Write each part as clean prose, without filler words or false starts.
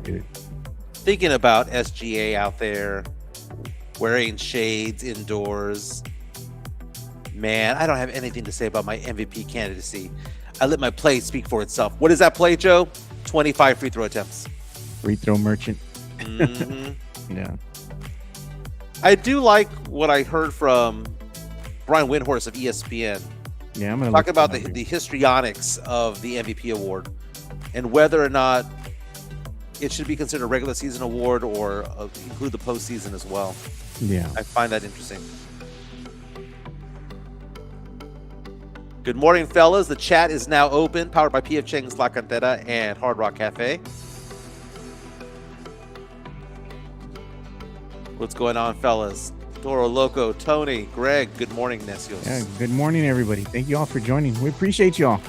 Good. Thinking about SGA out there wearing shades indoors. Man, I don't have anything to say about my MVP candidacy. I let my play speak for itself. What is that play, Joe? 25 free throw attempts. Free throw merchant. Mm-hmm. Yeah. I do like what I heard from Brian Windhorst of ESPN. Yeah, I'm gonna Talk look about that up the histrionics of the MVP award and whether or not it should be considered a regular season award or include the postseason as well. here. Yeah. I find that interesting. Good morning, fellas. The chat is now open, powered by P.F. Chang's La Cantera and Hard Rock Cafe. What's going on, fellas? Toro Loco, Tony, Greg, good morning, Necios. Yeah. Good morning, everybody. Thank you all for joining. We appreciate y'all.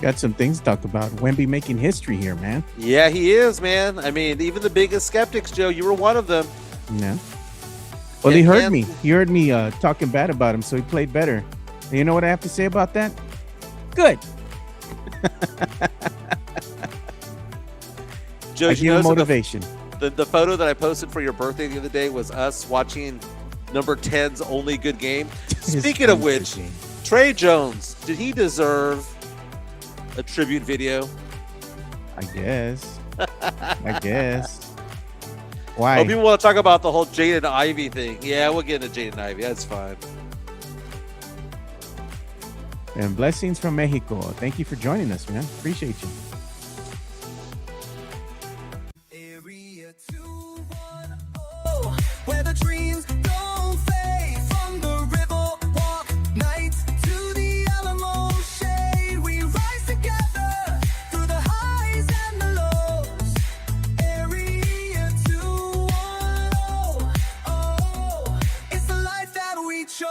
Got some things to talk about. Wemby making history here, man. Yeah, he is, man. I mean, even the biggest skeptics, Joe, you were one of them. Yeah. Well, he heard me. He heard me talking bad about him, so he played better. And you know what I have to say about that? Good. Joe, I give him motivation. The photo that I posted for your birthday the other day was us watching number 10's only good game. Speaking of which, Trey Jones, did he deserve a tribute video? I guess. I guess. Why? Oh, people want to talk about the whole Jaden Ivey thing. Yeah, we'll get into Jaden Ivey. That's fine. And blessings from Mexico. Thank you for joining us, man. Appreciate you. Area 210, where the dreams don't fade. From the river walk nights to the Alamo shade. We rise together through the highs and the lows. Area 210, oh, it's the life that we chose.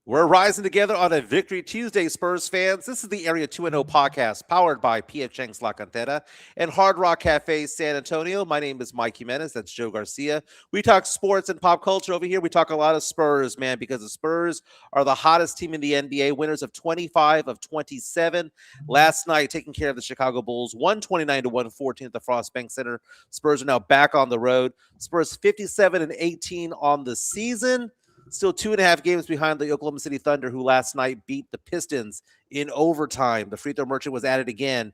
We're rising together on a Victory Tuesday, Spurs fans. This is the Area 2-0 podcast powered by P.F. Chang's La Cantera and Hard Rock Cafe San Antonio. My name is Mike Jimenez. That's Joe Garcia. We talk sports and pop culture over here. We talk a lot of Spurs, man, because the Spurs are the hottest team in the NBA, winners of 25 of 27 last night, taking care of the Chicago Bulls, 129-114 at the Frost Bank Center. Spurs are now back on the road. Spurs 57-18 on the season. Still 2.5 games behind the Oklahoma City Thunder, who last night beat the Pistons in overtime. The free throw merchant was at it again.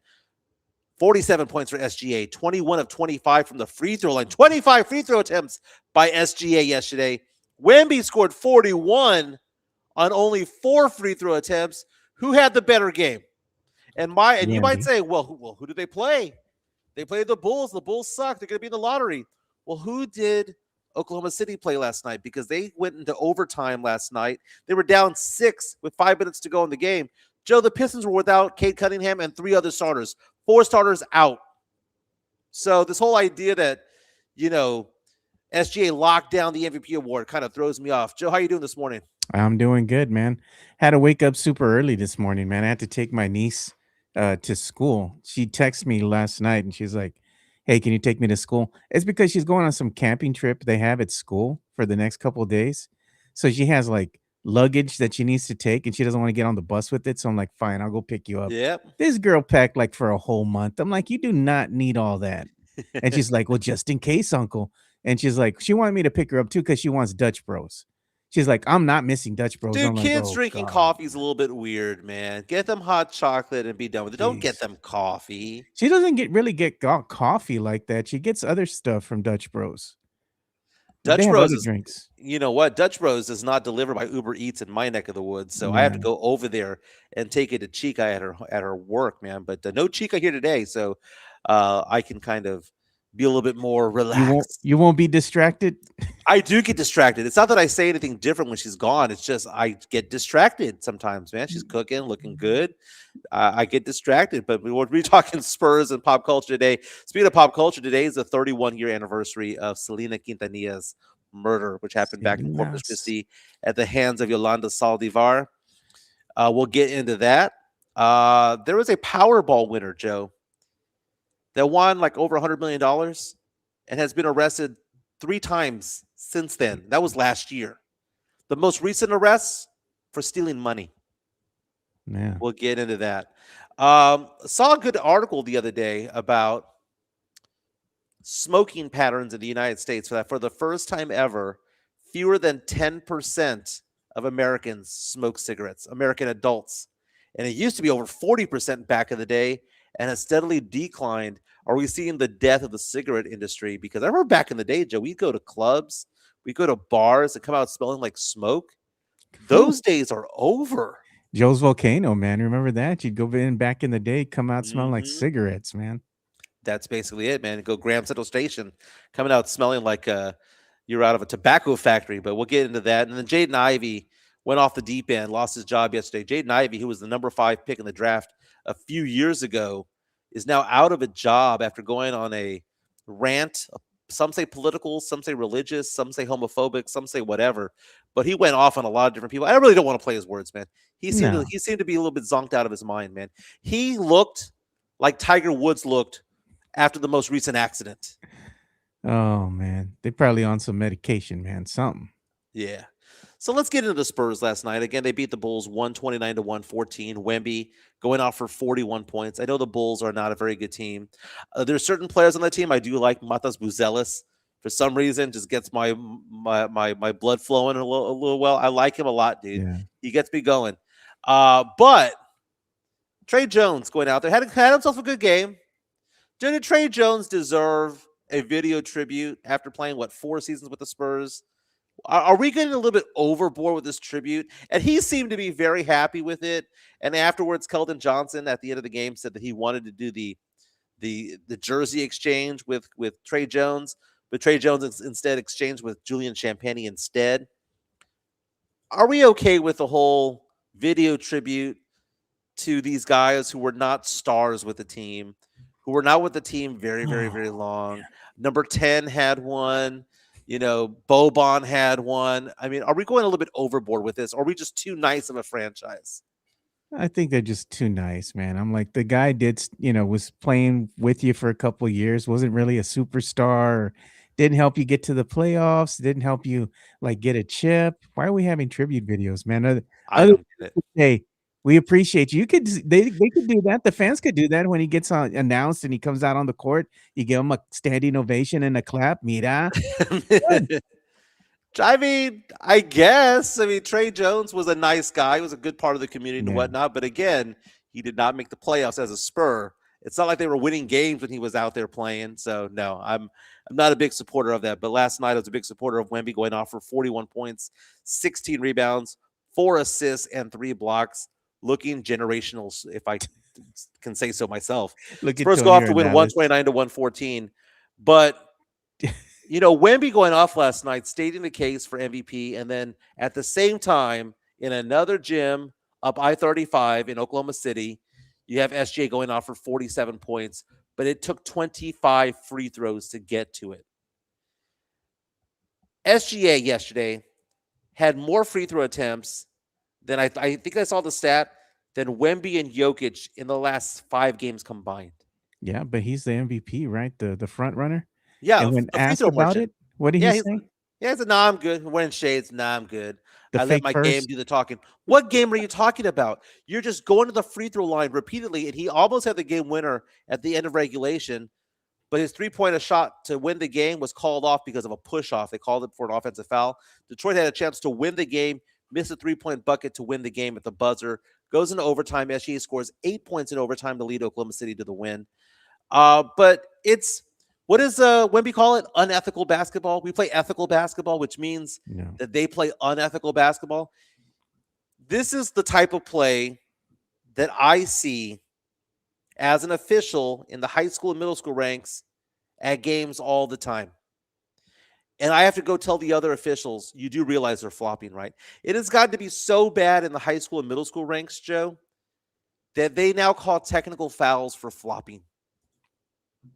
47 points for SGA, 21 of 25 from the free throw line, 25 free throw attempts by SGA yesterday. Wemby scored 41 on only 4 free throw attempts. Who had the better game? And you might say, well, who did they play? They played the Bulls. The Bulls suck. They're going to be in the lottery. Well, who did Oklahoma City play last night? Because they went into overtime last night. They were down 6 with 5 minutes to go in the game. Joe, the Pistons were without Cade Cunningham and 3 other starters, 4 starters out. So this whole idea that, SGA locked down the MVP award kind of throws me off. Joe, how you doing this morning? I'm doing good, man. Had to wake up super early this morning, man. I had to take my niece to school. She texted me last night and she's like, hey, can you take me to school? It's because she's going on some camping trip they have at school for the next couple of days. So she has like luggage that she needs to take and she doesn't want to get on the bus with it. So I'm like, fine, I'll go pick you up. Yep. This girl packed like for a whole month. I'm like, you do not need all that. And she's like, well, just in case, uncle. And she's like, she wanted me to pick her up too because she wants Dutch Bros. She's like, I'm not missing Dutch Bros. Dude, I'm kids like, drinking coffee is a little bit weird, man. Get them hot chocolate and be done with it. Don't get them coffee. She doesn't really get coffee like that. She gets other stuff from Dutch Bros. Dutch Bros is, drinks. You know what? Dutch Bros is not delivered by Uber Eats in my neck of the woods, so I have to go over there and take it to Chica at her work, man. But no Chica here today, so I can kind of be a little bit more relaxed. You won't be distracted? I do get distracted. It's not that I say anything different when she's gone. It's just I get distracted sometimes, man. She's cooking, looking good. I get distracted. But we're talking Spurs and pop culture today. Speaking of pop culture, today is the 31-year anniversary of Selena Quintanilla's murder, which happened back in Corpus Christi at the hands of Yolanda Salivar. We'll get into that. There was a Powerball winner, Joe, that won like over $100 million and has been arrested 3 times since then. That was last year. The most recent arrests for stealing money. Yeah. We'll get into that. Saw a good article the other day about smoking patterns in the United States. For the first time ever, fewer than 10% of Americans smoke cigarettes, American adults. And it used to be over 40% back in the day and has steadily declined. Are we seeing the death of the cigarette industry? Because I remember back in the day, Joe, we'd go to clubs, we'd go to bars and come out smelling like smoke. Whew. Those days are over. Joe's Volcano, man. Remember that? You'd go in back in the day, come out smelling like Mhm. cigarettes, man. That's basically it, man. Go Grand Central Station, coming out smelling like you're out of a tobacco factory. But we'll get into that. And then Jaden Ivey went off the deep end, lost his job yesterday. Jaden Ivey, who was the number 5 pick in the draft a few years ago, is now out of a job after going on a rant. Some say political, some say religious, some say homophobic, some say whatever. But he went off on a lot of different people. I really don't want to play his words, man. No. He seemed to be a little bit zonked out of his mind, man. He looked like Tiger Woods looked after the most recent accident. Oh man. They probably on some medication, man. Something. Yeah. So let's get into the Spurs last night. Again, they beat the Bulls 129 to 114. Wemby going off for 41 points. I know the Bulls are not a very good team. There's certain players on that team I do like. Matas Buzelis, for some reason, just gets my blood flowing a little well. I like him a lot, dude. Yeah. He gets me going. But Trey Jones going out there had himself a good game. Did Trey Jones deserve a video tribute after playing 4 seasons with the Spurs? Are we getting a little bit overboard with this tribute? And he seemed to be very happy with it. And afterwards, Keldon Johnson at the end of the game said that he wanted to do the jersey exchange with Trey Jones, but Trey Jones instead exchanged with Julian Champagnie instead. Are we okay with the whole video tribute to these guys who were not stars with the team, who were not with the team very, very, very long? Number 10 had one. Boban had one. I mean, are we going a little bit overboard with this? Or are we just too nice of a franchise? I think they're just too nice, man. I'm like, the guy was playing with you for a couple of years, wasn't really a superstar, didn't help you get to the playoffs, didn't help you like get a chip. Why are we having tribute videos, man? I Other don't get it. hey, we appreciate you. They could do that. The fans could do that when he gets announced and he comes out on the court. You give him a standing ovation and a clap. Mira. Good. I mean, I guess. I mean, Trey Jones was a nice guy. He was a good part of the community and Yeah. whatnot. But again, he did not make the playoffs as a Spur. It's not like they were winning games when he was out there playing. So no, I'm not a big supporter of that. But last night I was a big supporter of Wemby going off for 41 points, 16 rebounds, 4 assists, and 3 blocks. Looking generational, if I can say so myself. Look at Spurs go Tony off to win Hernandez. 129 to 114. But Wemby going off last night, stating the case for MVP, and then at the same time, in another gym up I-35 in Oklahoma City, you have SGA going off for 47 points, but it took 25 free throws to get to it. SGA yesterday had more free throw attempts than I think I saw the stat than Wemby and Jokic in the last 5 games combined. Yeah, but he's the MVP, right? The front runner. Yeah, And when the free asked throw about merchant. it, what did Yeah, he he's say? he said, "Nah, I'm good." Wearing shades. Nah, I'm good. The I let fake my game first. do the talking. What game are you talking about? You're just going to the free throw line repeatedly, and he almost had the game winner at the end of regulation. But his 3-pointer shot to win the game was called off because of a push off. They called it for an offensive foul. Detroit had a chance to win the game, missed a 3-point bucket to win the game at the buzzer. Goes into overtime. SGA scores 8 points in overtime to lead Oklahoma City to the win. But it's what does Wemby call it? Unethical basketball. We play ethical basketball, which means No. that they play unethical basketball. This is the type of play that I see as an official in the high school and middle school ranks at games all the time. And I have to go tell the other officials, you do realize they're flopping, right? It has gotten to be so bad in the high school and middle school ranks, Joe, that they now call technical fouls for flopping.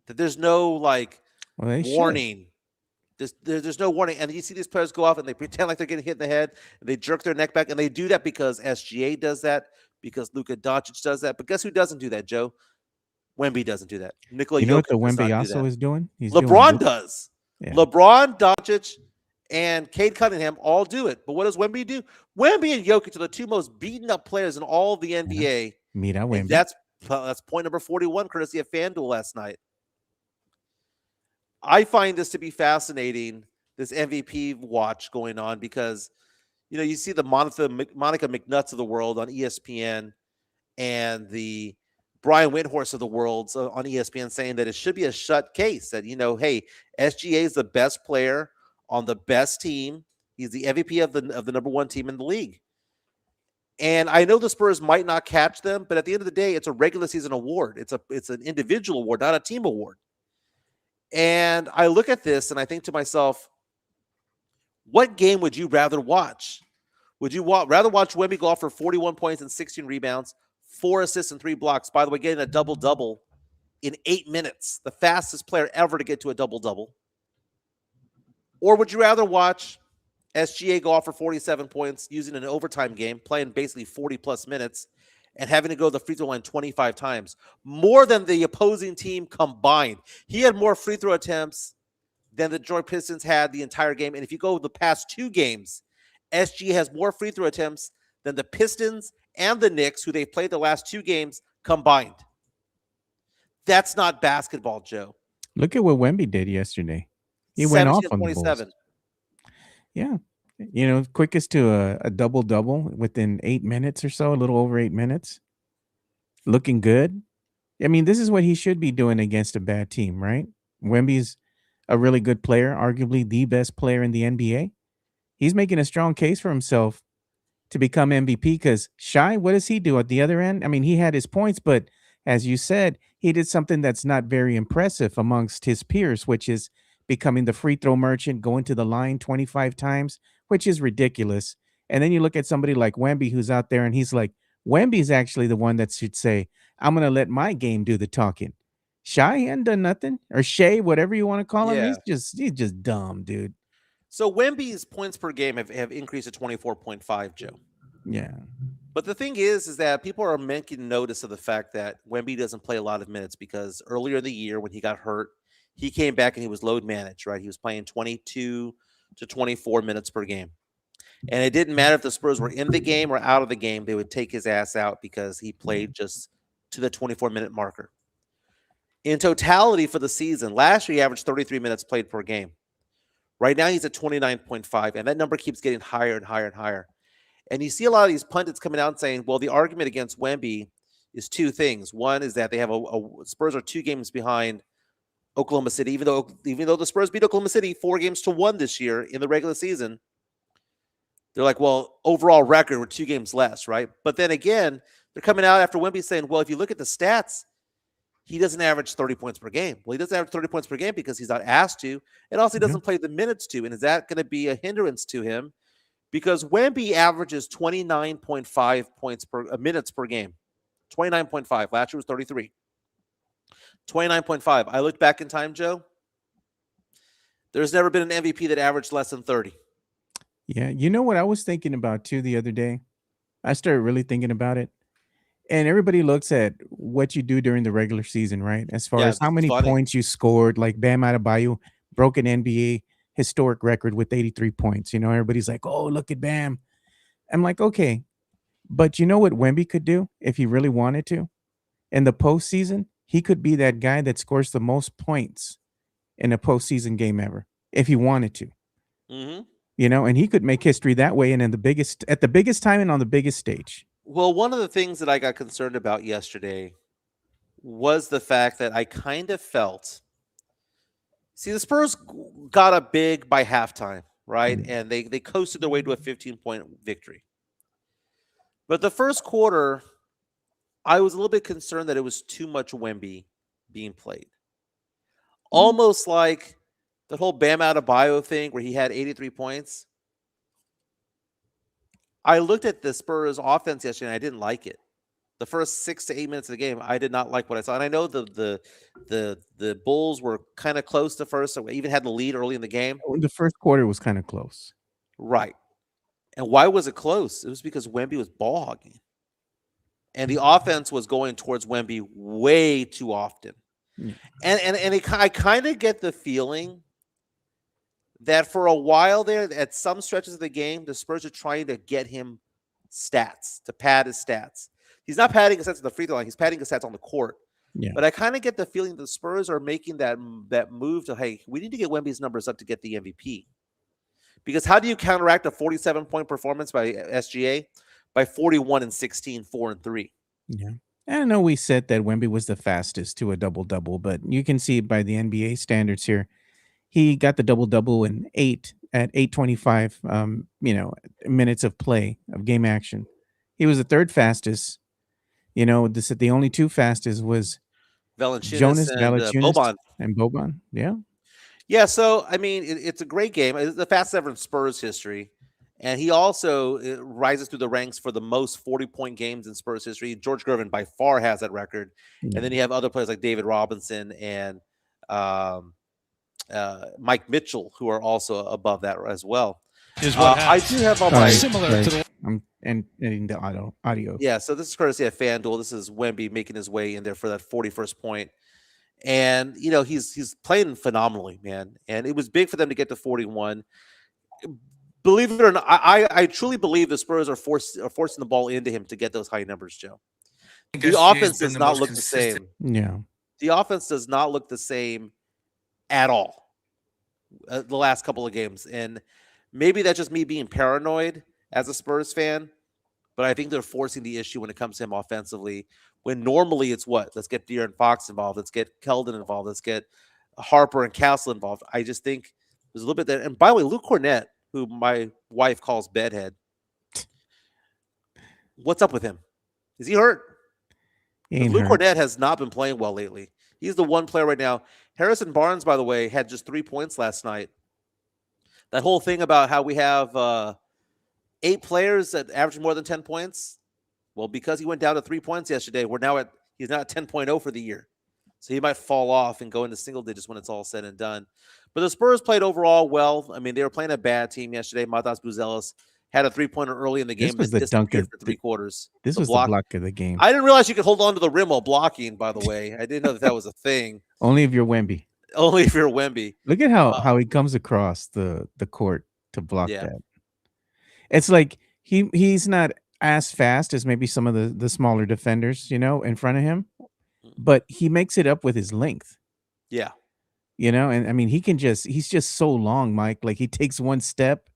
That there's no Well, they should. warning. There's no warning. And you see these players go off and they pretend like they're getting hit in the head and they jerk their neck back. And they do that because SGA does that, because Luka Doncic does that. But guess who doesn't do that, Joe? Wemby doesn't do that. Nikola You know what Jokic the does Wemby not do also that. is doing? He's doing LeBron this. does. Yeah. LeBron, Doncic, and Cade Cunningham all do it. But what does Wemby do? Wemby and Jokic are the two most beaten up players in all of the Yeah. NBA, Mira and Wemby. that's point number 41, courtesy of FanDuel last night. I find this to be fascinating, this MVP watch going on, because you see the Monica McNutts of the world on ESPN and the Brian Windhorst of the world on ESPN saying that it should be a shut case. That hey, SGA is the best player on the best team. He's the MVP of the number one team in the league. And I know the Spurs might not catch them, but at the end of the day, it's a regular season award. It's an individual award, not a team award. And I look at this and I think to myself, what game would you rather watch? Would you rather watch Wemby go off for 41 points and 16 rebounds, 4 assists and 3 blocks, by the way, getting a double-double in 8 minutes, the fastest player ever to get to a double-double? Or would you rather watch SGA go off for 47 points using an overtime game, playing basically 40-plus minutes, and having to go to the free throw line 25 times, more than the opposing team combined? He had more free throw attempts than the Detroit Pistons had the entire game. And if you go the past 2 games, SG has more free throw attempts than the Pistons and the Knicks, who they've played the last 2 games combined. That's not basketball, Joe. Look at what Wemby did yesterday. He went 17 off on the Bulls. 27. Yeah. Quickest to a double-double within 8 minutes or so, a little over 8 minutes. Looking good. I mean, this is what he should be doing against a bad team, right? Wemby's a really good player, arguably the best player in the NBA. He's making a strong case for himself to become MVP because Shai, what does he do at the other end? I mean, he had his points, but as you said, he did something that's not very impressive amongst his peers, which is becoming the free throw merchant, going to the line 25 times, which is ridiculous. And then you look at somebody like Wemby who's out there and he's like, Wemby's actually the one that should say, I'm going to let my game do the talking. Shai hadn't done nothing, or Shay, whatever you want to call him. Yeah. He's just dumb, dude. So Wemby's points per game have increased to 24.5, Joe. Yeah. But the thing is that people are making notice of the fact that Wemby doesn't play a lot of minutes, because earlier in the year when he got hurt, he came back and he was load managed, right? He was playing 22 to 24 minutes per game. And it didn't matter if the Spurs were in the game or out of the game, they would take his ass out because he played just to the 24-minute marker. In totality for the season, last year he averaged 33 minutes played per game. Right now he's at 29.5, and that number keeps getting higher and higher and higher. And you see a lot of these pundits coming out and saying, well, the argument against Wemby is 2 things. One is that they have Spurs are 2 games behind Oklahoma City, even though the Spurs beat Oklahoma City 4-1 this year in the regular season. They're like, well, overall record, we're 2 games less, right? But then again, they're coming out after Wemby saying, well, if you look at the stats, he doesn't average 30 points per game. Well, he doesn't average 30 points per game because he's not asked to, and also he doesn't play the minutes to. And is that going to be a hindrance to him? Because Wemby averages 29.5 points per minutes per game. 29.5. Last year was 33. 29.5. I looked back in time, Joe. There's never been an MVP that averaged less than 30. Yeah. You know what I was thinking about too the other day? I started really thinking about it. And everybody looks at what you do during the regular season, right? As far as how many points you scored, like Bam Adebayo broke an NBA historic record with 83 points. Everybody's like, oh, look at Bam. I'm like, okay. But you know what Wemby could do if he really wanted to? In the postseason, he could be that guy that scores the most points in a postseason game ever, if he wanted to. Mm-hmm. And he could make history that way and at the biggest time and on the biggest stage. Well, one of the things that I got concerned about yesterday was the fact that I kind of felt, the Spurs got up big by halftime, right? Mm-hmm. And they coasted their way to a 15-point victory. But the first quarter, I was a little bit concerned that it was too much Wemby being played. Almost like the whole Bam Adebayo thing where he had 83 points. I looked at the Spurs offense yesterday and I didn't like it. The first 6 to 8 minutes of the game, I did not like what I saw. And I know the Bulls were kind of close to first, so even had the lead early in the game. The first quarter was kind of close. Right. And why was it close? It was because Wemby was ball hogging. And the offense was going towards Wemby way too often. Yeah. And I kind of get the feeling that for a while there, at some stretches of the game, the Spurs are trying to get him stats, to pad his stats. He's not padding his stats at the free throw line, he's padding his stats on the court. Yeah. But I kind of get the feeling the Spurs are making that move to, hey, we need to get Wemby's numbers up to get the MVP. Because how do you counteract a 47-point performance by SGA? By 41 and 16, 4 and 3. Yeah. I know we said that Wemby was the fastest to a double-double, but you can see by the NBA standards here, he got the double-double in 825 minutes of play of game action. He was the third fastest. The only two fastest was Valanciunas Jonas and Valanciunas Boban. and Boban. Yeah. Yeah, so I mean, it's a great game. It's the fastest ever in Spurs history, and he also rises through the ranks for the most 40-point games in Spurs history. George Gervin by far has that record, Yeah. and then you have other players like David Robinson and Mike Mitchell, who are also above that as well. I do have on my Similar to the I'm ending the audio. yeah. So this is courtesy of FanDuel. This is Wemby making his way in there for that 41st point. And he's playing phenomenally, man. And it was big for them to get to 41. Believe it or not, I truly believe the Spurs are forcing the ball into him to get those high numbers, Joe. The offense does not look the same. Yeah. The offense does not look the same at all the last couple of games. And maybe that's just me being paranoid as a Spurs fan, but I think they're forcing the issue when it comes to him offensively. When normally it's what? Let's get De'Aaron Fox involved. Let's get Keldon involved. Let's get Harper and Castle involved. I just think there's a little bit there. And by the way, Luke Cornett, who my wife calls Bedhead, what's up with him? Is he hurt? Luke Cornett has not been playing well lately. He's the one player right now. Harrison Barnes, by the way, had just 3 points last night. That whole thing about how we have 8 players that average more than 10 points. Well, because he went down to 3 points yesterday, he's now at 10.0 for the year. So he might fall off and go into single digits when it's all said and done. But the Spurs played overall well. I mean, they were playing a bad team yesterday. Matas Buzelis had a 3-pointer early in the game. This was the dunk for 3 quarters. This was the block of the game. I didn't realize you could hold on to the rim while blocking, by the way. I didn't know that was a thing. Only if you're Wemby. Only if you're Wemby. Look at how he comes across the court to block that. It's like he's not as fast as maybe some of the smaller defenders, in front of him, but he makes it up with his length. Yeah. And I mean, he's just so long, Mike. Like he takes one step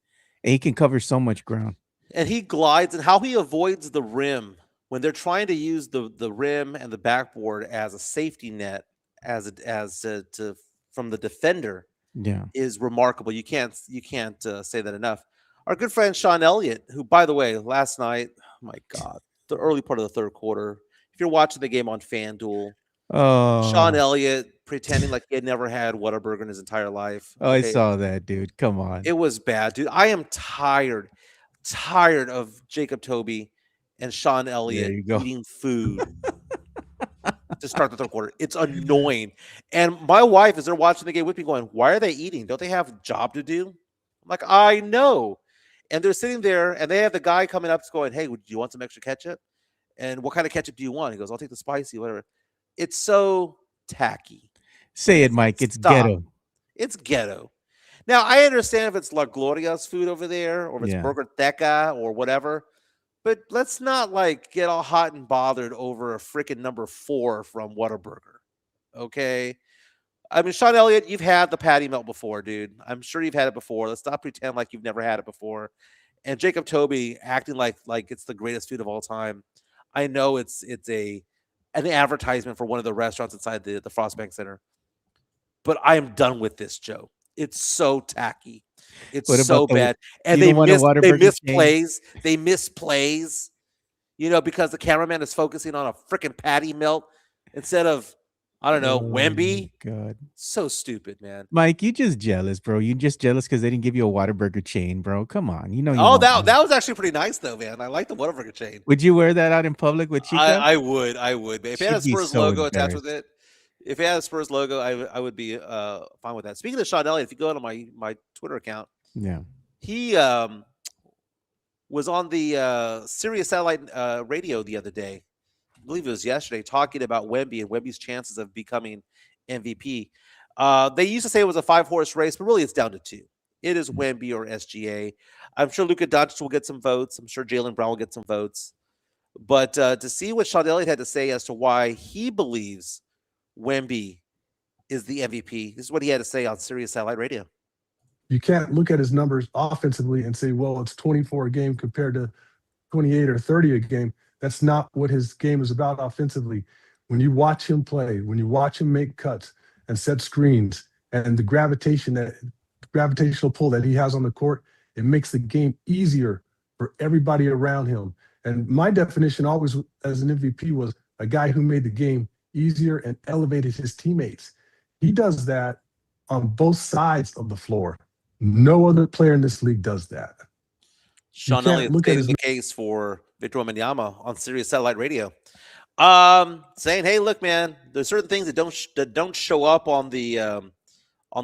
and he can cover so much ground. And he glides, and how he avoids the rim when they're trying to use the rim and the backboard as a safety net, from the defender, is remarkable. You can't say that enough. Our good friend Sean Elliott, who, by the way, last night, oh my God, the early part of the third quarter, if you're watching the game on FanDuel, Sean Elliott pretending like he had never had Whataburger in his entire life. Okay? I saw that, dude. Come on. It was bad, dude. I am tired of Jacob Toby and Sean Elliott eating food to start the third quarter. It's annoying. And my wife, as they're watching the game with me, going, why are they eating? Don't they have a job to do? I'm like, I know. And they're sitting there, and they have the guy coming up going, hey, do you want some extra ketchup? And what kind of ketchup do you want? He goes, I'll take the spicy, whatever. It's so tacky. Say it, Mike. It's ghetto. It's ghetto. Now, I understand if it's La Gloria's food over there, or if it's Burger Teca or whatever, but let's not get all hot and bothered over a freaking number 4 from Whataburger. Okay? I mean, Sean Elliott, you've had the patty melt before, dude. I'm sure you've had it before. Let's not pretend like you've never had it before. And Jacob Toby acting like it's the greatest food of all time. I know it's an advertisement for one of the restaurants inside the Frostbank Center, but I am done with this, Joe. It's so tacky. It's so bad. And they miss plays. They miss plays, because the cameraman is focusing on a freaking patty melt instead of, I don't know, Wemby. God. So stupid, man. Mike, you just jealous, bro. You just jealous because they didn't give you a Whataburger chain, bro. Come on. That was actually pretty nice, though, man. I like the Whataburger chain. Would you wear that out in public with Chica? I would. If it had a Spurs logo attached with it, if it had a Spurs logo, I would be fine with that. Speaking of Sean Elliott, if you go to my Twitter account, he was on the Sirius satellite radio the other day. I believe it was yesterday, talking about Wemby and Wemby's chances of becoming MVP. They used to say it was a 5-horse race, but really it's down to 2. It is Wemby or SGA. I'm sure Luka Doncic will get some votes. I'm sure Jalen Brown will get some votes. But to see what Sean Elliott had to say as to why he believes Wemby is the MVP, this is what he had to say on Sirius Satellite Radio. You can't look at his numbers offensively and say, well, it's 24 a game compared to 28 or 30 a game. That's not what his game is about offensively. When you watch him play, when you watch him make cuts and set screens, and the gravitational pull that he has on the court, it makes the game easier for everybody around him. And my definition always as an MVP was a guy who made the game easier and elevated his teammates. He does that on both sides of the floor. No other player in this league does that. Sean can't Elliott look at stating his- the case for Victor Wembanyama on Sirius Satellite Radio, saying, "Hey, look, man, there's certain things that don't show up on the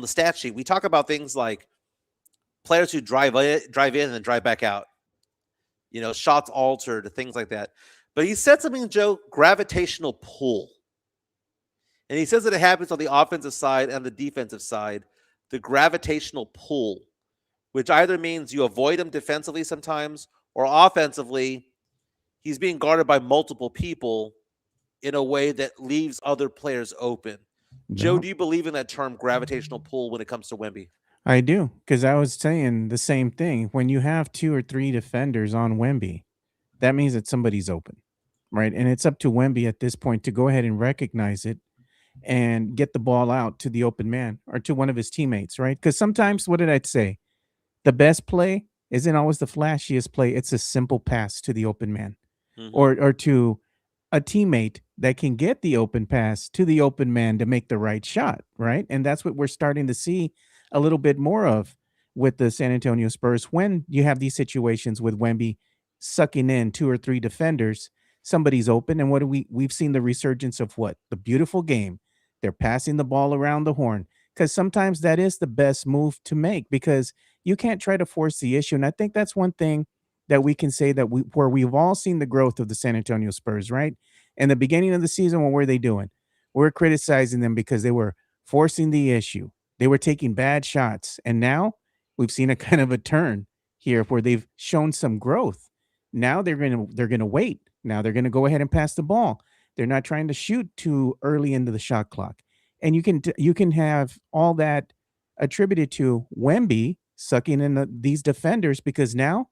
stat sheet. We talk about things like players who drive in and then drive back out. You know, shots altered, things like that. But he said something, Joe, gravitational pull. And he says that it happens on the offensive side and the defensive side, the gravitational pull, which either means you avoid him defensively sometimes or offensively, he's being guarded by multiple people in a way that leaves other players open. Joe, No, do you believe in that term gravitational pull when it comes to Wemby? I do, because I was saying the same thing. When you have 2 or 3 defenders on Wemby, that means that somebody's open, right? And it's up to Wemby at this point to go ahead and recognize it and get the ball out to the open man or to one of his teammates, right? Because sometimes, what did I say? The best play isn't always the flashiest play. It's a simple pass to the open man Mhm. or to a teammate that can get the open pass to the open man to make the right shot, right? And that's what we're starting to see a little bit more of with the San Antonio Spurs when you have these situations with Wemby sucking in 2 or 3 defenders, somebody's open, and what do we've seen the resurgence of what? The beautiful game. They're passing the ball around the horn because sometimes that is the best move to make because you can't try to force the issue. And I think that's one thing that we can say that where we've all seen the growth of the San Antonio Spurs, right? In the beginning of the season, what were they doing? We're criticizing them because they were forcing the issue. They were taking bad shots. And now we've seen a kind of a turn here where they've shown some growth. Now they're gonna wait. Now they're gonna go ahead and pass the ball. They're not trying to shoot too early into the shot clock. And you can have all that attributed to Wemby sucking in these defenders because now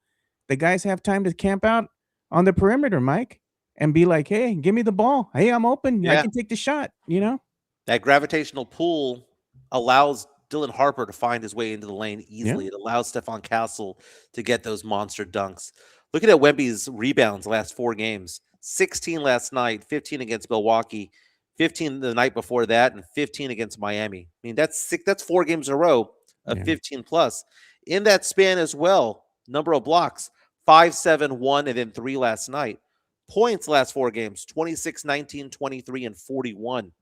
the guys have time to camp out on the perimeter, Mike, and be like, "Hey, give me the ball. Hey, I'm open. I Yeah. can take the shot." You know? That gravitational pull allows Dylan Harper to find his way into the lane easily. It allows Stephon Castle to get those monster dunks. Looking at Wemby's rebounds last 4 games, 16 last night, 15 against Milwaukee, 15 the night before that, and 15 against Miami. I mean, that's 4 games in a row of Yeah. 15 plus. In that span as well, number of blocks, 5, 7, 1, and then 3 last night. Points last 4 games, 26, 19, 23, and 41.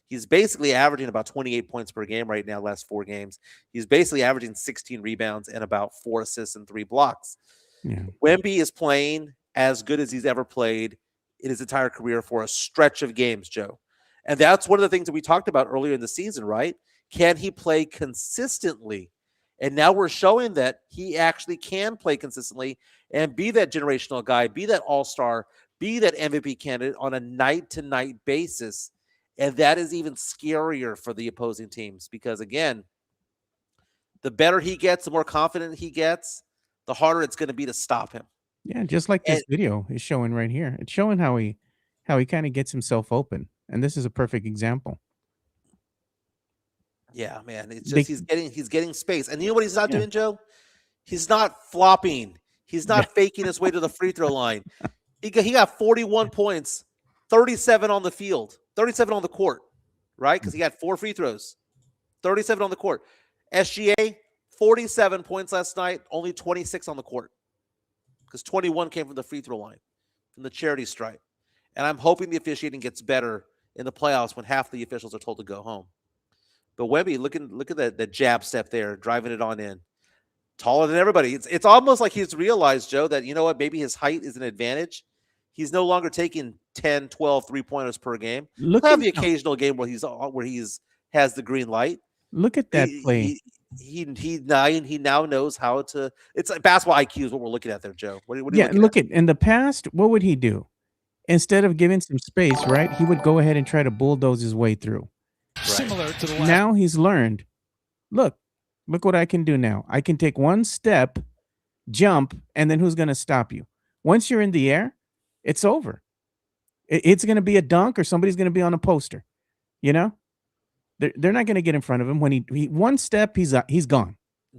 He's basically averaging about 28 points per game right now, last 4 games. He's basically averaging 16 rebounds and about 4 assists and 3 blocks. Yeah. Wemby is playing as good as he's ever played in his entire career for a stretch of games, Joe. And that's one of the things that we talked about earlier in the season, right? Can he play consistently? And now we're showing that he actually can play consistently and be that generational guy, be that all-star, be that MVP candidate on a night-to-night basis. And that is even scarier for the opposing teams because, again, the better he gets, the more confident he gets, the harder it's going to be to stop him. Yeah, just like And this video is showing right here. It's showing how he kind of gets himself open. And this is a perfect example. yeah, man, it's They, just he's getting space. And you know what he's not yeah. doing, Joe? He's not flopping. He's not faking his way to the free throw line. He got 41 points, 37 on the field, 37 on the court, right? Because he got 4 free throws, 37 on the court. SGA, 47 points last night, only 26 on the court because 21 came from the free throw line, from the charity stripe. And I'm hoping the officiating gets better in the playoffs when half the officials are told to go home. But Wemby, look at the jab step there, driving it on in. Taller than everybody. It's almost like he's realized, Joe, that, you know what, maybe his height is an advantage. He's no longer taking 10, 12 three-pointers per game. Look He'll have at the occasional game where he's has the green light. look at that play. he now knows how to. It's like basketball IQ is what we're looking at there, Joe. What are you Yeah, looking at? look at in the past, what would he do? Instead of giving some space, right? He would go ahead and try to bulldoze his way through. Right. Similar to the last. Now he's learned, look, look what I can do now. I can take one step, jump, and then who's going to stop you? Once you're in the air, it's over. It's going to be a dunk or somebody's going to be on a poster. You know, they're not going to get in front of him when he one step, he's gone.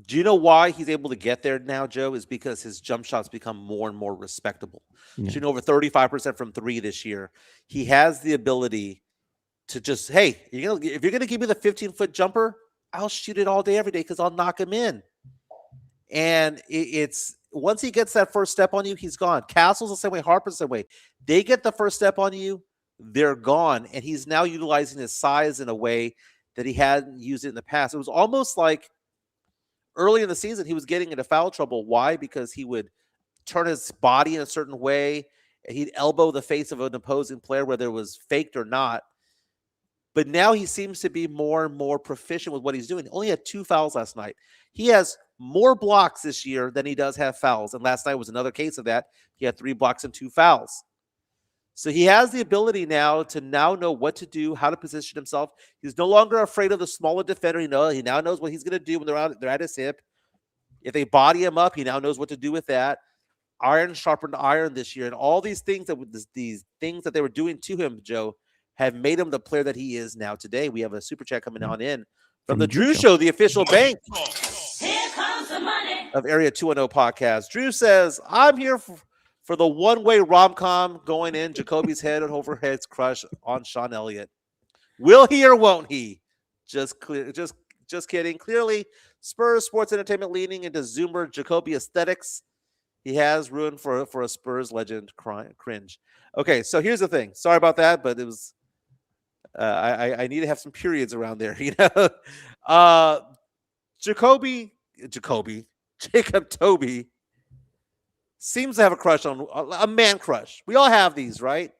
Do you know why he's able to get there now, Joe? Is because his jump shots become more and more respectable. Yeah. Shooting over 35% from three this year. He has the ability to just, hey, if you're gonna give me the 15-foot jumper, I'll shoot it all day, every day, because I'll knock him in. And it's once he gets that first step on you, he's gone. Castle's the same way, Harper's the same way. They get the first step on you, they're gone. And he's now utilizing his size in a way that he hadn't used it in the past. It was almost like early in the season, he was getting into foul trouble. Why? Because he would turn his body in a certain way, and he'd elbow the face of an opposing player, whether it was faked or not. But now he seems to be more and more proficient with what he's doing. He only had 2 fouls last night. He has more blocks this year than he does have fouls. And last night was another case of that. He had 3 blocks and 2 fouls. So he has the ability now to know what to do, how to position himself. He's no longer afraid of the smaller defender. He now knows what he's going to do when they're at his hip. If they body him up, he now knows what to do with that. Iron sharpened iron this year, and all these things that they were doing to him, Joe, have made him the player that he is now today. We have a super chat coming on in from the Drew Show, the official bank Here comes the money. of Area 210 podcast. Drew says, I'm here for the one-way rom-com going in Jacoby's head and over head's crush on Sean Elliott. Will he or won't he? Just kidding. Clearly, Spurs sports entertainment leaning into Zoomer Jacoby aesthetics. He has ruined for a Spurs legend cringe. Okay, so here's the thing. Sorry about that, but it was I need to have some periods around there, you know. Jacob Toby seems to have a crush on a man crush. We all have these, right?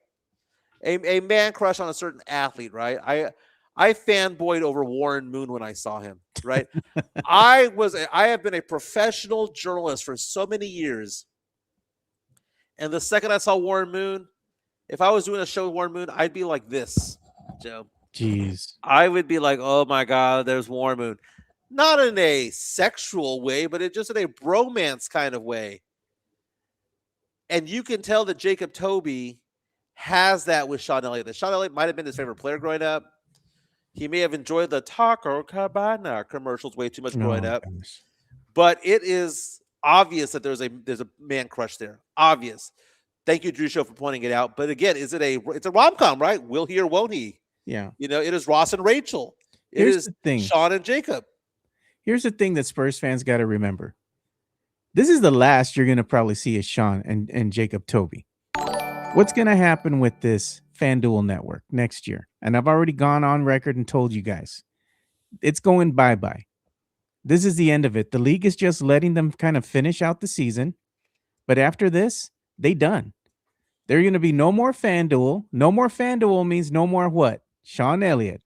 A man crush on a certain athlete, right? I fanboyed over Warren Moon when I saw him, right? I have been a professional journalist for so many years. And the second I saw Warren Moon, if I was doing a show with Warren Moon, I'd be like this, Joe. Jeez. I would be like, oh my God, there's Warren Moon. Not in a sexual way, but just in a bromance kind of way. And you can tell that Jacob Toby has that with Sean Elliott. That Sean Elliott might have been his favorite player growing up. He may have enjoyed the Taco Cabana commercials way too much growing up. Gosh. But it is obvious that there's a man crush there. Obvious. Thank you, Drew Show, for pointing it out. But again, it's a rom-com, right? Will he or won't he? Yeah. You know, it is Ross and Rachel. It Here's is the thing. Sean and Jacob. Here's the thing that Spurs fans got to remember. This is the last you're going to probably see is Sean and Jacob Toby. What's going to happen with this FanDuel network next year? And I've already gone on record and told you guys, it's going bye-bye. This is the end of it. The league is just letting them kind of finish out the season. But after this, they done. There are going to be no more FanDuel. No more FanDuel means no more what? Sean Elliott,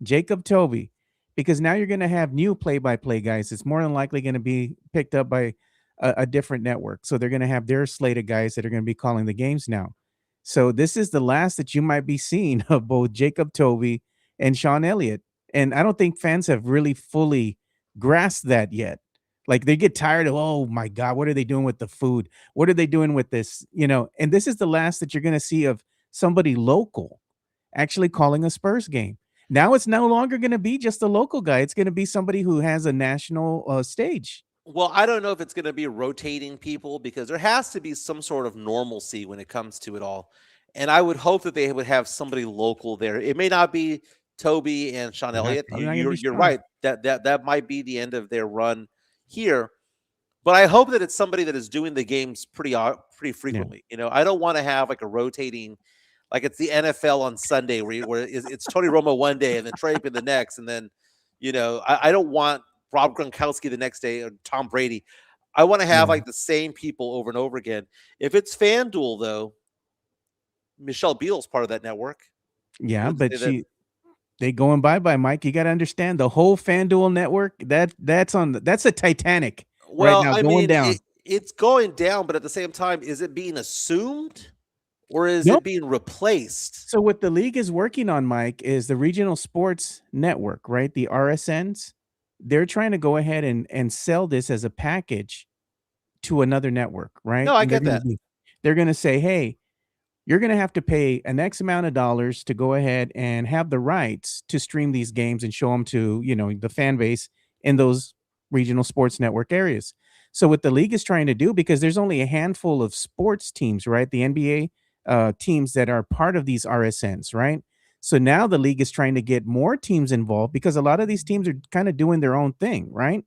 Jacob Toby. Because now you're going to have new play-by-play guys. It's more than likely going to be picked up by a different network. So they're going to have their slate of guys that are going to be calling the games now. So this is the last that you might be seeing of both Jacob Toby and Sean Elliott. And I don't think fans have really fully grasped that yet. Like they get tired of, oh my God, what are they doing with the food? What are they doing with this? You know, and this is the last that you're going to see of somebody local actually calling a Spurs game. Now it's no longer going to be just a local guy. It's going to be somebody who has a national stage. Well, I don't know if it's going to be rotating people because there has to be some sort of normalcy when it comes to it all. And I would hope that they would have somebody local there. It may not be Toby and Sean Elliott. You're right. That might be the end of their run here. But I hope that it's somebody that is doing the games pretty frequently. Yeah. You know, I don't want to have like a rotating, like it's the NFL on Sunday where it's Tony Romo one day and then Trey Aikman the next. And then, you know, I don't want Rob Gronkowski the next day or Tom Brady. I want to have like the same people over and over again. If it's FanDuel, though, Michelle Beal's part of that network. Yeah, but they going bye-bye, Mike. You got to understand the whole FanDuel network, that's a Titanic right Well, now I going mean, down. it's going down, but at the same time, is it being assumed or is No. it being replaced? So what the league is working on, Mike, is the regional sports network, right? The RSNs. They're trying to go ahead and sell this as a package to another network, right? No, I And get that. they're going to say, "Hey, you're going to have to pay an X amount of dollars to go ahead and have the rights to stream these games and show them to, the fan base in those regional sports network areas." So what the league is trying to do, because there's only a handful of sports teams, right? The NBA teams that are part of these RSNs, right? So now the league is trying to get more teams involved because a lot of these teams are kind of doing their own thing, right?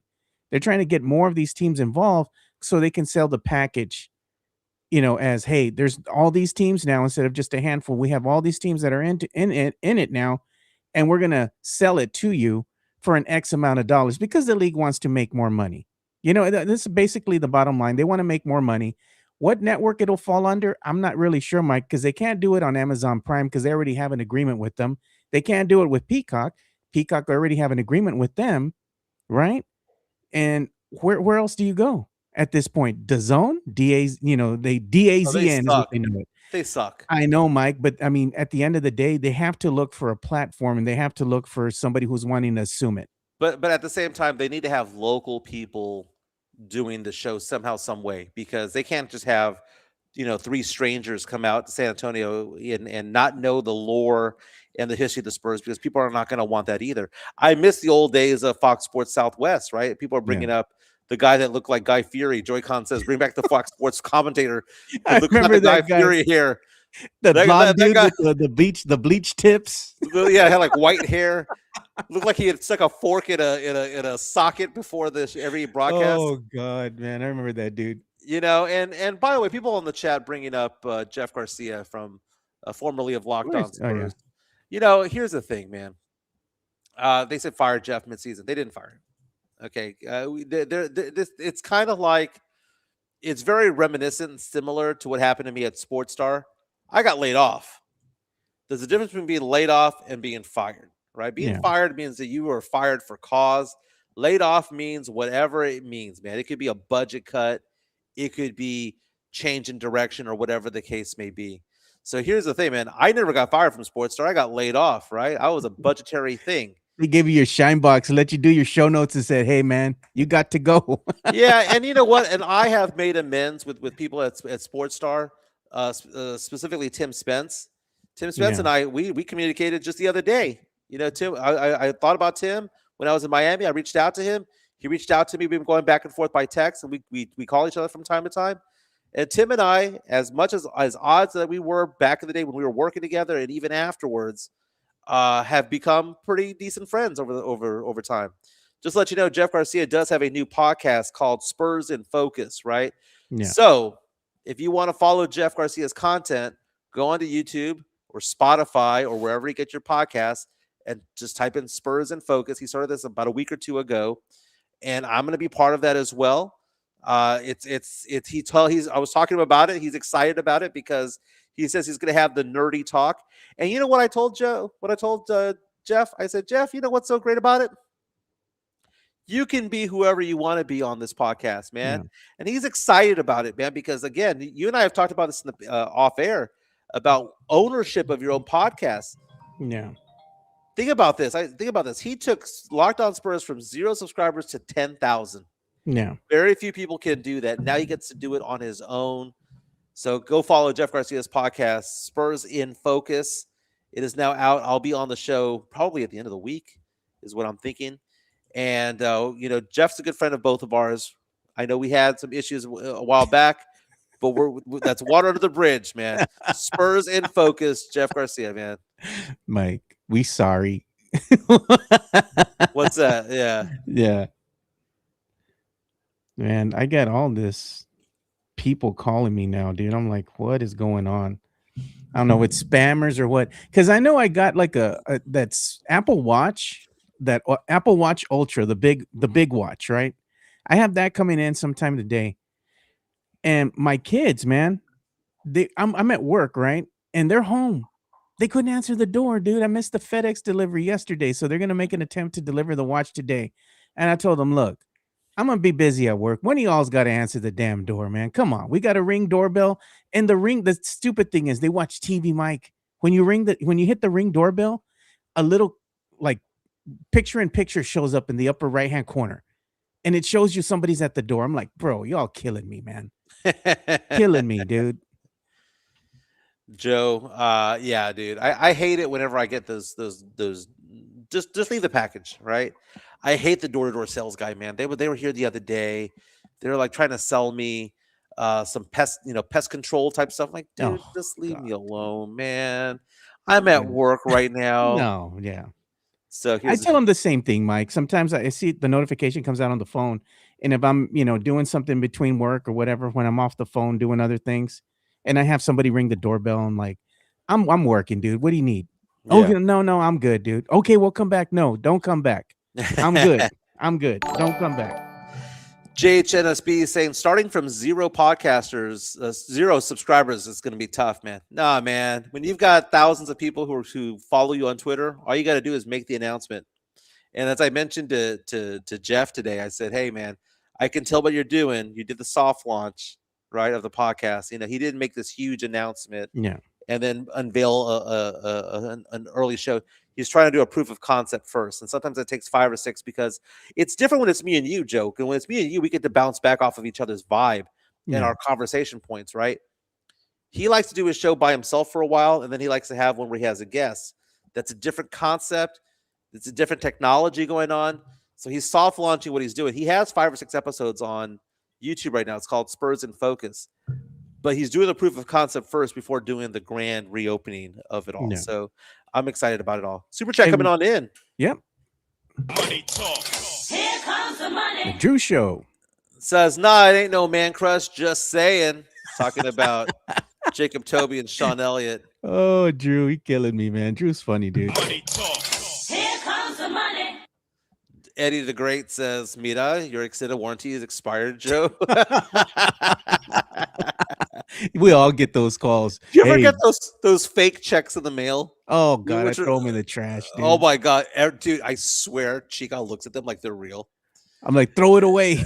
They're trying to get more of these teams involved so they can sell the package, as, hey, there's all these teams now instead of just a handful. We have all these teams that are in it now, and we're gonna sell it to you for an X amount of dollars because the league wants to make more money. This is basically the bottom line. They want to make more money. What network it'll fall under, I'm not really sure, Mike, because they can't do it on Amazon Prime because they already have an agreement with them. They can't do it with Peacock. Peacock already have an agreement with them, right? And where else do you go at this point? DAZN, DA's, they Oh, they DAZN is what suck. they know it. They suck. I know, Mike, but I mean, at the end of the day, they have to look for a platform and they have to look for somebody who's wanting to assume it. But at the same time, they need to have local people doing the show somehow, some way, because they can't just have, three strangers come out to San Antonio and not know the lore and the history of the Spurs because people are not going to want that either. I miss the old days of Fox Sports Southwest, right? People are Yeah. bringing up the guy that looked like Guy Fieri. Joy-Con says, bring back the Fox Sports commentator. I Look at remember the Guy that guy, Fieri here. the That, blonde that, that dude guy, with the bleach tips. yeah, had like white hair. Looked like he had stuck a fork in a socket before this every broadcast. Oh God, man, I remember that dude. And by the way, people in the chat bringing up Jeff Garcia from formerly of Locked On Oh yeah, Spurs. Here's the thing, man. They said fire Jeff midseason. They didn't fire him. Okay, it's kind of like it's very reminiscent and similar to what happened to me at Sports Star. I got laid off. There's a difference between being laid off and being fired, right? Being yeah. fired means that you are fired for cause. Laid off means whatever it means, man. It could be a budget cut, it could be change in direction, or whatever the case may be. So here's the thing, man. I never got fired from Sports Star. I got laid off, right? I was a budgetary thing. They gave you your shine box, let you do your show notes, and said, "Hey, man, you got to go." Yeah, and you know what? And I have made amends with people at Sports Star, specifically Tim Spence. Tim Spence Yeah. and I, we communicated just the other day. Tim, I thought about Tim when I was in Miami. I reached out to him. He reached out to me. We've been going back and forth by text, and we call each other from time to time. And Tim and I, as much as odds that we were back in the day when we were working together, and even afterwards, have become pretty decent friends over time. Just to let you know, Jeff Garcia does have a new podcast called Spurs in Focus, right? Yeah. So if you want to follow Jeff Garcia's content, go onto YouTube or Spotify or wherever you get your podcasts and just type in Spurs in Focus. He started this about a week or two ago, and I'm going to be part of that as well. I was talking about it. He's excited about it because he says he's going to have the nerdy talk. And you know what I told Joe? What I told Jeff? I said, Jeff, you know what's so great about it? You can be whoever you want to be on this podcast, man. Yeah. And he's excited about it, man, because again, you and I have talked about this in the off air about ownership of your own podcast. Yeah. Think about this. He took Locked On Spurs from 0 subscribers to 10,000. Yeah. Very few people can do that. Now he gets to do it on his own. So go follow Jeff Garcia's podcast, Spurs in Focus. It is now out. I'll be on the show probably at the end of the week, is what I'm thinking. And Jeff's a good friend of both of ours. I know we had some issues a while back, but that's water under the bridge, man. Spurs in Focus, Jeff Garcia, man. Mike, we sorry. What's that? Yeah. Yeah. Man, I get all this people calling me now, dude. I'm like, what is going on? I don't know, it's spammers or what. Because I know I got like that's Apple Watch, that Apple Watch Ultra, the big watch, right? I have that coming in sometime today. And my kids, man, I'm at work, right? And they're home. They couldn't answer the door, dude. I missed the FedEx delivery yesterday, so they're gonna make an attempt to deliver the watch today. And I told them, look, I'm gonna be busy at work. One of y'all's got to answer the damn door, man. Come on, we got a ring doorbell, and the ring. The stupid thing is, they watch TV, Mike. When you hit the ring doorbell, a little like picture in picture shows up in the upper right hand corner, and it shows you somebody's at the door. I'm like, bro, y'all killing me, man, killing me, dude. Joe, yeah, dude. I hate it whenever I get those just leave the package, right? I hate the door-to-door sales guy, man. They were here the other day. They were like trying to sell me some pest control type stuff. Like, dude, Oh just leave me God, alone, man. I'm at work right now. no, yeah. So I here's tell them the same thing, Mike. Sometimes I see the notification comes out on the phone, and if I'm, doing something between work or whatever, when I'm off the phone doing other things, and I have somebody ring the doorbell, I'm like, I'm working, dude. What do you need? Oh, yeah. no, I'm good, dude. Okay, well, come back. No, don't come back. I'm good. I'm good. Don't come back. JHNSB is saying starting from zero podcasters, zero subscribers is going to be tough, man. Nah, man. When you've got thousands of people who follow you on Twitter, all you got to do is make the announcement. And as I mentioned to Jeff today, I said, "Hey, man, I can tell what you're doing. You did the soft launch, right, of the podcast. He didn't make this huge announcement Yeah, and then unveil an early show. He's trying to do a proof of concept first, and sometimes it takes 5 or 6 because it's different when it's me and you, Joke, and when it's me and you, we get to bounce back off of each other's vibe and yeah, our conversation points, right? He likes to do his show by himself for a while, and then he likes to have one where he has a guest. That's a different concept. It's a different technology going on. So he's soft launching what he's doing. He has 5 or 6 episodes on YouTube right now. It's called Spurs in Focus. But he's doing the proof of concept first before doing the grand reopening of it all. yeah. So I'm excited about it all. Super chat Hey, coming on in. yep. Here comes the The money. Drew Show. Says, nah, it ain't no man crush. Just saying. Talking about Jacob Toby and Sean Elliott. Oh, Drew, he killing me, man. Drew's funny, dude. Here comes the money. Eddie the Great says, Mira, your extended warranty is expired, Joe. We all get those calls. Do you ever Hey, get those fake checks in the mail? oh God, I Which are- throw them in the trash, dude. Oh my God. Dude, I swear Chica looks at them like they're real. I'm like, throw it away.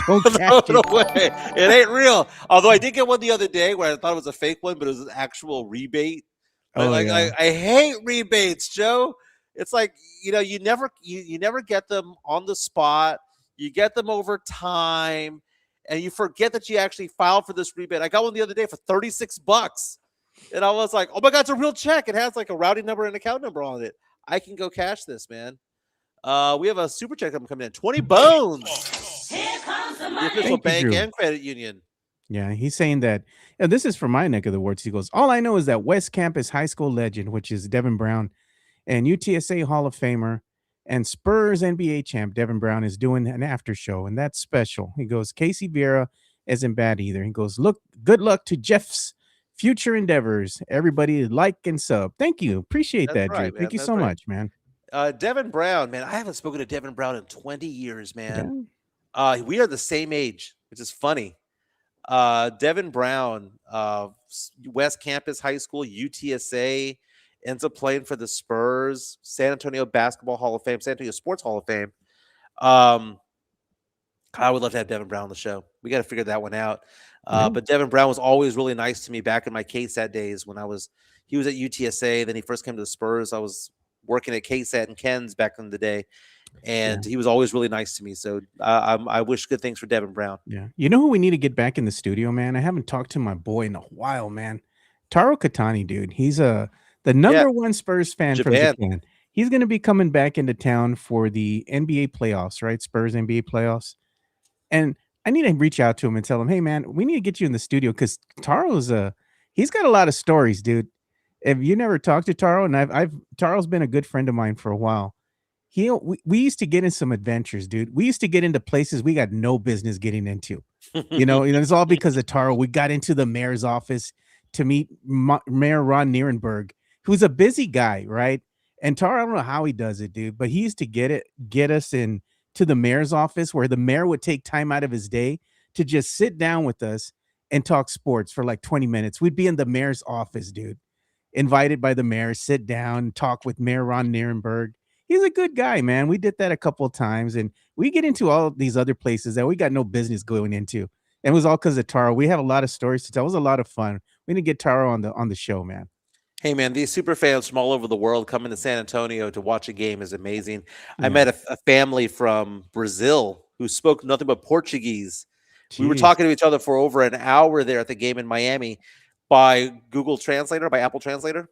Don't Throw catch it it. away. It ain't real. Although I did get one the other day where I thought it was a fake one, but it was an actual rebate. Oh, yeah. I hate rebates, Joe. It's like, you never get them on the spot. You get them over time, and you forget that you actually filed for this rebate. I got one the other day for $36. And I was like, oh my God, it's a real check. It has like a routing number and account number on it. I can go cash this, man. We have a super check coming in. 20 bones. Here comes the The money. official Thank you, bank Drew. and credit union. Yeah, he's saying that. This is from my neck of the woods. He goes, all I know is that West Campus high school legend, which is Devin Brown, and UTSA Hall of Famer, and Spurs NBA champ Devin Brown is doing an after show, and that's special. He goes, Casey Vieira isn't bad either. He goes, look, good luck to Jeff's future endeavors. Everybody like and sub. Thank you. Appreciate That's that, right, Drew. man. Thank you That's so right. much, man. Devin Brown, man. I haven't spoken to Devin Brown in 20 years, man. Yeah. We are the same age, which is funny. Devin Brown, West Campus High School, UTSA, ends up playing for the Spurs, San Antonio Basketball Hall of Fame, San Antonio Sports Hall of Fame. I would love to have Devin Brown on the show. We got to figure that one out. Yeah. But Devin Brown was always really nice to me back in my KSAT days when he was at UTSA. Then he first came to the Spurs. I was working at KSAT and Ken's back in the day. And he was always really nice to me. So I wish good things for Devin Brown. Yeah. You know who we need to get back in the studio, man? I haven't talked to my boy in a while, man. Taro Katani, dude. He's the number one Spurs fan from Japan. Japan. He's going to be coming back into town for the NBA playoffs, right? Spurs NBA playoffs. And I need to reach out to him and tell him, hey, man, we need to get you in the studio because Taro's he's got a lot of stories, dude. If you never talked to Taro, and Taro's been a good friend of mine for a while. We used to get in some adventures, dude. We used to get into places we got no business getting into. It's all because of Taro. We got into the mayor's office to meet Mayor Ron Nierenberg, who's a busy guy, right? And Taro, I don't know how he does it, dude, but he used to get us in to the mayor's office where the mayor would take time out of his day to just sit down with us and talk sports for like 20 minutes. We'd be in the mayor's office, dude. invited by the mayor, sit down, talk with Mayor Ron Nierenberg. He's a good guy, man. We did that a couple of times, and we get into all these other places that we got no business going into. And it was all because of Taro. We have a lot of stories to tell. It was a lot of fun. We need to get Taro on the show, man. Hey man, these super fans from all over the world coming to San Antonio to watch a game is amazing. I Yeah. met a family from Brazil who spoke nothing but Portuguese. We were Jeez. talking to each other for over an hour there at the game in Miami by Google Translator, by Apple Translator,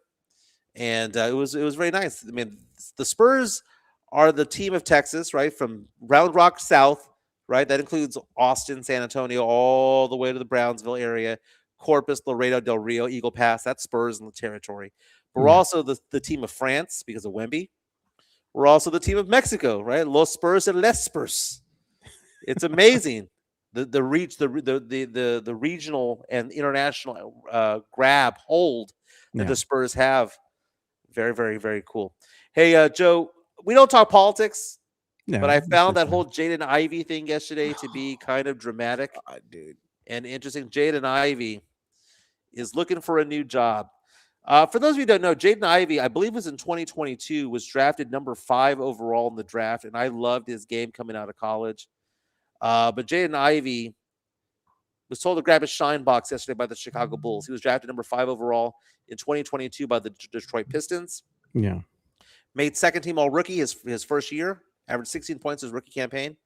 and it was very nice. I mean, the Spurs are the team of Texas, right, from Round Rock South, right? That includes Austin, San Antonio, all the way to the Brownsville area, Corpus, Laredo del Rio, Eagle Pass. That's Spurs in the territory. But we're Yeah. also the team of France because of Wemby. We're also the team of Mexico, right? Los Spurs and Les Spurs. It's amazing the regional and international hold that Yeah. the Spurs have. Very, very, very cool. Hey, Joe, we don't talk politics, but Yeah. I This found is that whole Jaden Ivey thing yesterday to be kind of dramatic dude. and interesting. Jaden Ivey is looking for a new job. For those of you who don't know, Jaden Ivey, I believe was in 2022, was drafted number 5 overall in the draft, and I loved his game coming out of college. But Jaden Ivey was told to grab his shine box yesterday by the Chicago Bulls. He was drafted number 5 overall in 2022 by the Detroit Pistons. Yeah. Made second team all rookie his first year, averaged 16 points his rookie campaign.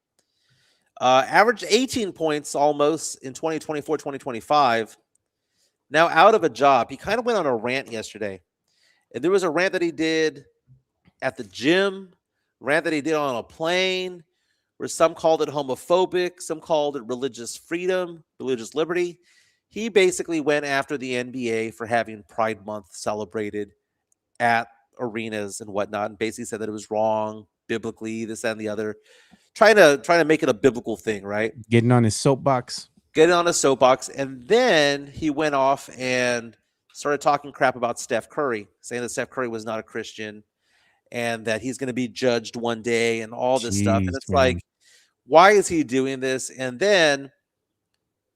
Averaged 18 points almost in 2024, 2025. Now out of a job. He kind of went on a rant yesterday. And there was a rant that he did at the gym, rant that he did on a plane, where some called it homophobic, some called it religious freedom, religious liberty. He basically went after the NBA for having Pride Month celebrated at arenas and whatnot, and basically said that it was wrong biblically, this and the other, trying to make it a biblical thing, right? Getting on his soapbox. Getting on a soapbox, and then he went off and started talking crap about Steph Curry, saying that Steph Curry was not a Christian and that he's going to be judged one day and all this stuff. And Jeez, it's man. like, why is he doing this? And then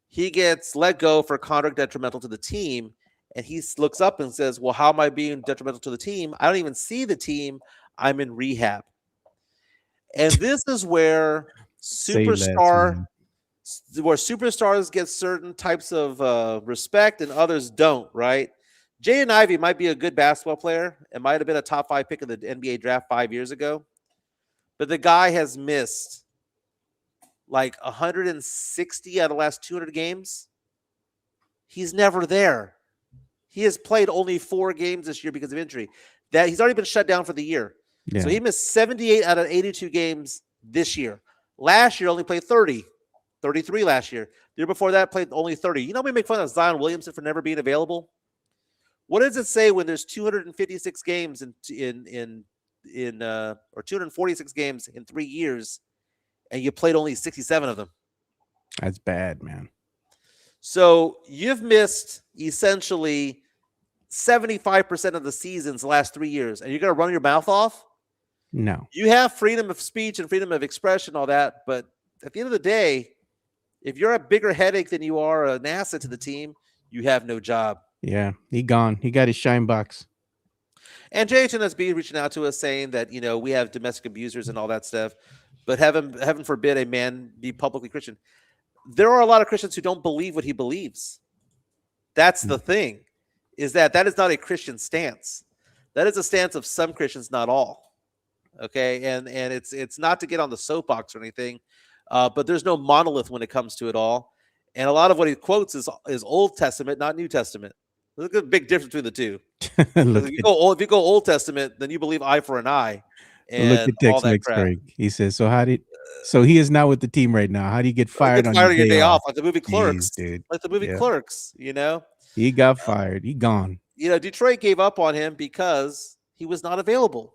he gets let go for conduct detrimental to the team. And he looks up and says, well, how am I being detrimental to the team? I don't even see the team. I'm in rehab. And this is where Say less, man. superstars get certain types of respect and others don't, right? Jaden Ivey might be a good basketball player. It might have been a top 5 pick of the NBA draft 5 years ago. But the guy has missed like 160 out of the last 200 games. He's never there. He has played only 4 games this year because of injury. That he's already been shut down for the year. Yeah. So he missed 78 out of 82 games this year. Last year only played 33 last year. The year before that played only 30. You know, we make fun of Zion Williamson for never being available. What does it say when there's 256 games or 246 games in 3 years, and you played only 67 of them? That's bad, man. So you've missed essentially 75% of the seasons the last 3 years, and you're going to run your mouth off? No. You have freedom of speech and freedom of expression, all that, but at the end of the day, if you're a bigger headache than you are an asset to the team, you have no job. Yeah. He gone. He got his shine box. And JHNSB reaching out to us saying that, you know, we have domestic abusers and all that stuff, but heaven forbid a man be publicly Christian. There are a lot of Christians who don't believe what he believes. That's the thing, is that is not a Christian stance. That is a stance of some Christians, not all. Okay, and it's not to get on the soapbox or anything, but there's no monolith when it comes to it all. And a lot of what he quotes is Old Testament, not New Testament. There's a big difference between the two. Look If you go Old Testament, then you believe eye for an eye and at all Tex that Mex crap. Craig. He says, so he is not with the team right now. How do you get fired Get on fired your day off? like the movie Jeez, Clerks, dude. like the movie Yeah. Clerks. You know, He got fired. He gone. you know, Detroit gave up on him because he was not available.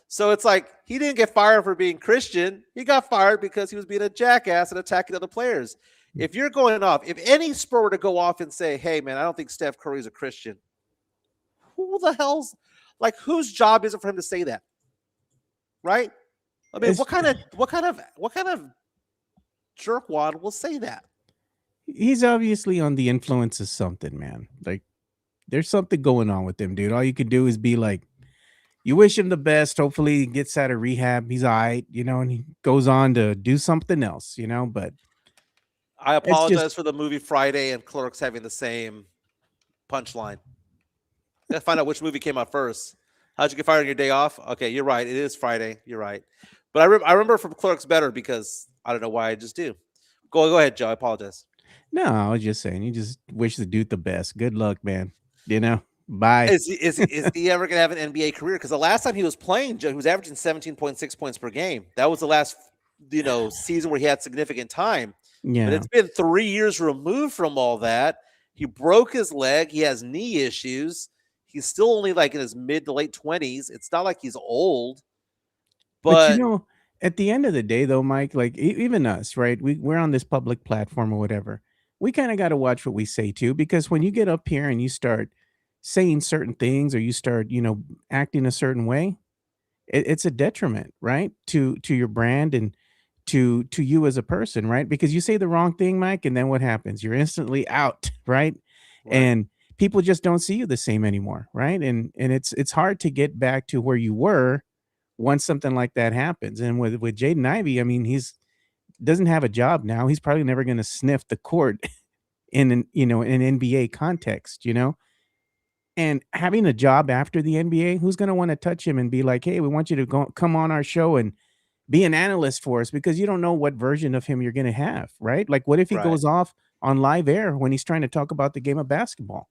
So it's like he didn't get fired for being Christian. He got fired because he was being a jackass and attacking other players. If you're going off, if any Spur were to go off and say, hey, man, I don't think Steph Curry's a Christian, who the hell's like, whose job is it for him to say that? Right? I mean, It's- what kind of jerkwad will say that? He's obviously on the influence of something, man. Like There's something going on with him, dude. All you can do is be like, you wish him the best. Hopefully, he gets out of rehab. He's all right, and he goes on to do something else, But I it's just apologize for the movie Friday and Clerks having the same punchline. Gotta find out which movie came out first. How'd you get fired on your day off? Okay, you're right. It is Friday. You're right. But I remember from Clerks better because I don't know why I just do. Go ahead, Joe. I apologize. no. I was just saying, you just wish the dude the best. Good luck, man. Bye. Is he ever gonna have an NBA career? Because the last time he was playing, Joe, he was averaging 17.6 points per game. That was the last season where he had significant time. But Yeah. it's been 3 years removed from all that. He broke his leg. He has knee issues. He's still only like in his mid to late 20s. It's not like he's old, But but at the end of the day, though, Mike, like even us, right? We're on this public platform or whatever. We kind of got to watch what we say too, because when you get up here and you start saying certain things or you start, acting a certain way, it's a detriment, right? To your brand and to you as a person, right? Because you say the wrong thing, Mike, and then what happens? You're instantly out, right? right, And people just don't see you the same anymore, right? And it's hard to get back to where you were once something like that happens. And with Jaden Ivey, I mean, he's doesn't have a job now. He's probably never going to sniff the court in an NBA context. And having a job after the NBA, who's going to want to touch him and be like, "Hey, we want you to come on our show and be an analyst for us," because you don't know what version of him you're going to have, right? Like, what if he right. goes off on live air when he's trying to talk about the game of basketball?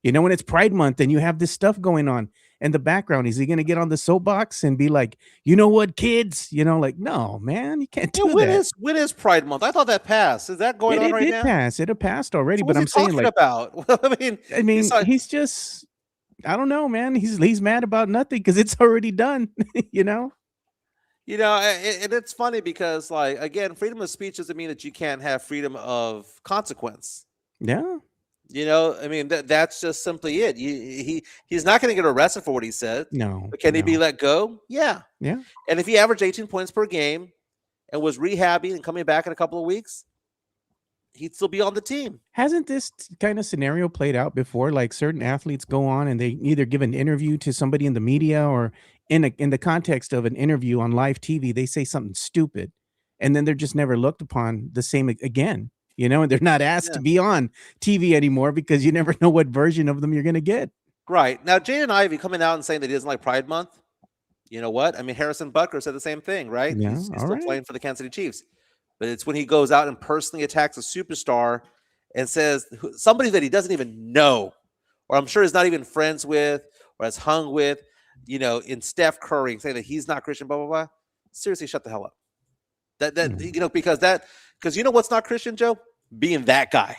When it's Pride Month and you have this stuff going on in the background, is he going to get on the soapbox and be like, "You know what, kids?" Like, no, man, you can't Yeah, do that. when is Pride Month? I thought that passed. Is that going It on it right did now? pass. It had passed already, So but what's he I'm saying, talking like, about? Well, I he's mean, like, he's just, I don't know, man. He's mad about nothing because it's already done. you know? and it's funny because, like, again, freedom of speech doesn't mean that you can't have freedom of consequence. Yeah. I mean that's just simply it. He's not going to get arrested for what he said, No. but can he be No. let go? Yeah. Yeah. And if he averaged 18 points per game and was rehabbing and coming back in a couple of weeks, he'd still be on the team. Hasn't this kind of scenario played out before? Like certain athletes go on and they either give an interview to somebody in the media or in the context of an interview on live TV, they say something stupid, and then they're just never looked upon the same again. And they're not asked Yeah. to be on TV anymore because you never know what version of them you're gonna get. Right. Now, Jaden Ivey coming out and saying that he doesn't like Pride Month. You know what? I mean, Harrison Butker said the same thing, right? Yeah. He's All still right. playing for the Kansas City Chiefs. But it's when he goes out and personally attacks a superstar and says somebody that he doesn't even know, or I'm sure is not even friends with, or has hung with, in Steph Curry, saying that he's not Christian, blah, blah, blah. Seriously, shut the hell up. Mm. Because you know what's not Christian, Joe? Being that guy.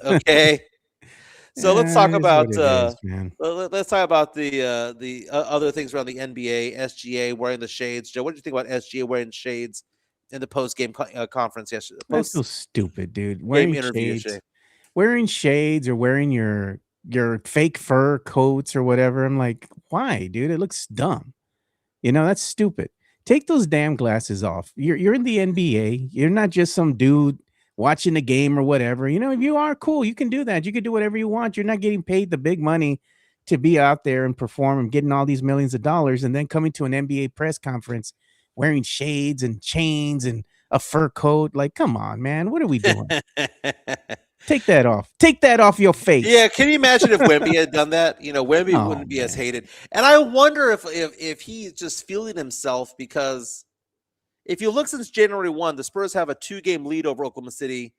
Okay. So let's talk It is what about it is, man. let's talk about the other things around the NBA. SGA wearing the shades. Joe, what did you think about SGA wearing shades in the post game conference yesterday? That's so Post stupid, dude. game Wearing interview yesterday. shades or wearing your fake fur coats or whatever. I'm like, why, dude? It looks dumb. That's stupid. Take those damn glasses off. You're in the NBA. You're not just some dude watching a game or whatever. If you are cool, you can do that. You can do whatever you want. You're not getting paid the big money to be out there and perform and getting all these millions of dollars and then coming to an NBA press conference wearing shades and chains and a fur coat. Like, come on, man. What are we doing? Take that off. Take that off your face. Yeah, can you imagine if Wemby had done that? Wemby Oh wouldn't be as man. hated. And I wonder if he's just feeling himself because if you look since January 1, the Spurs have a 2-game lead over Oklahoma City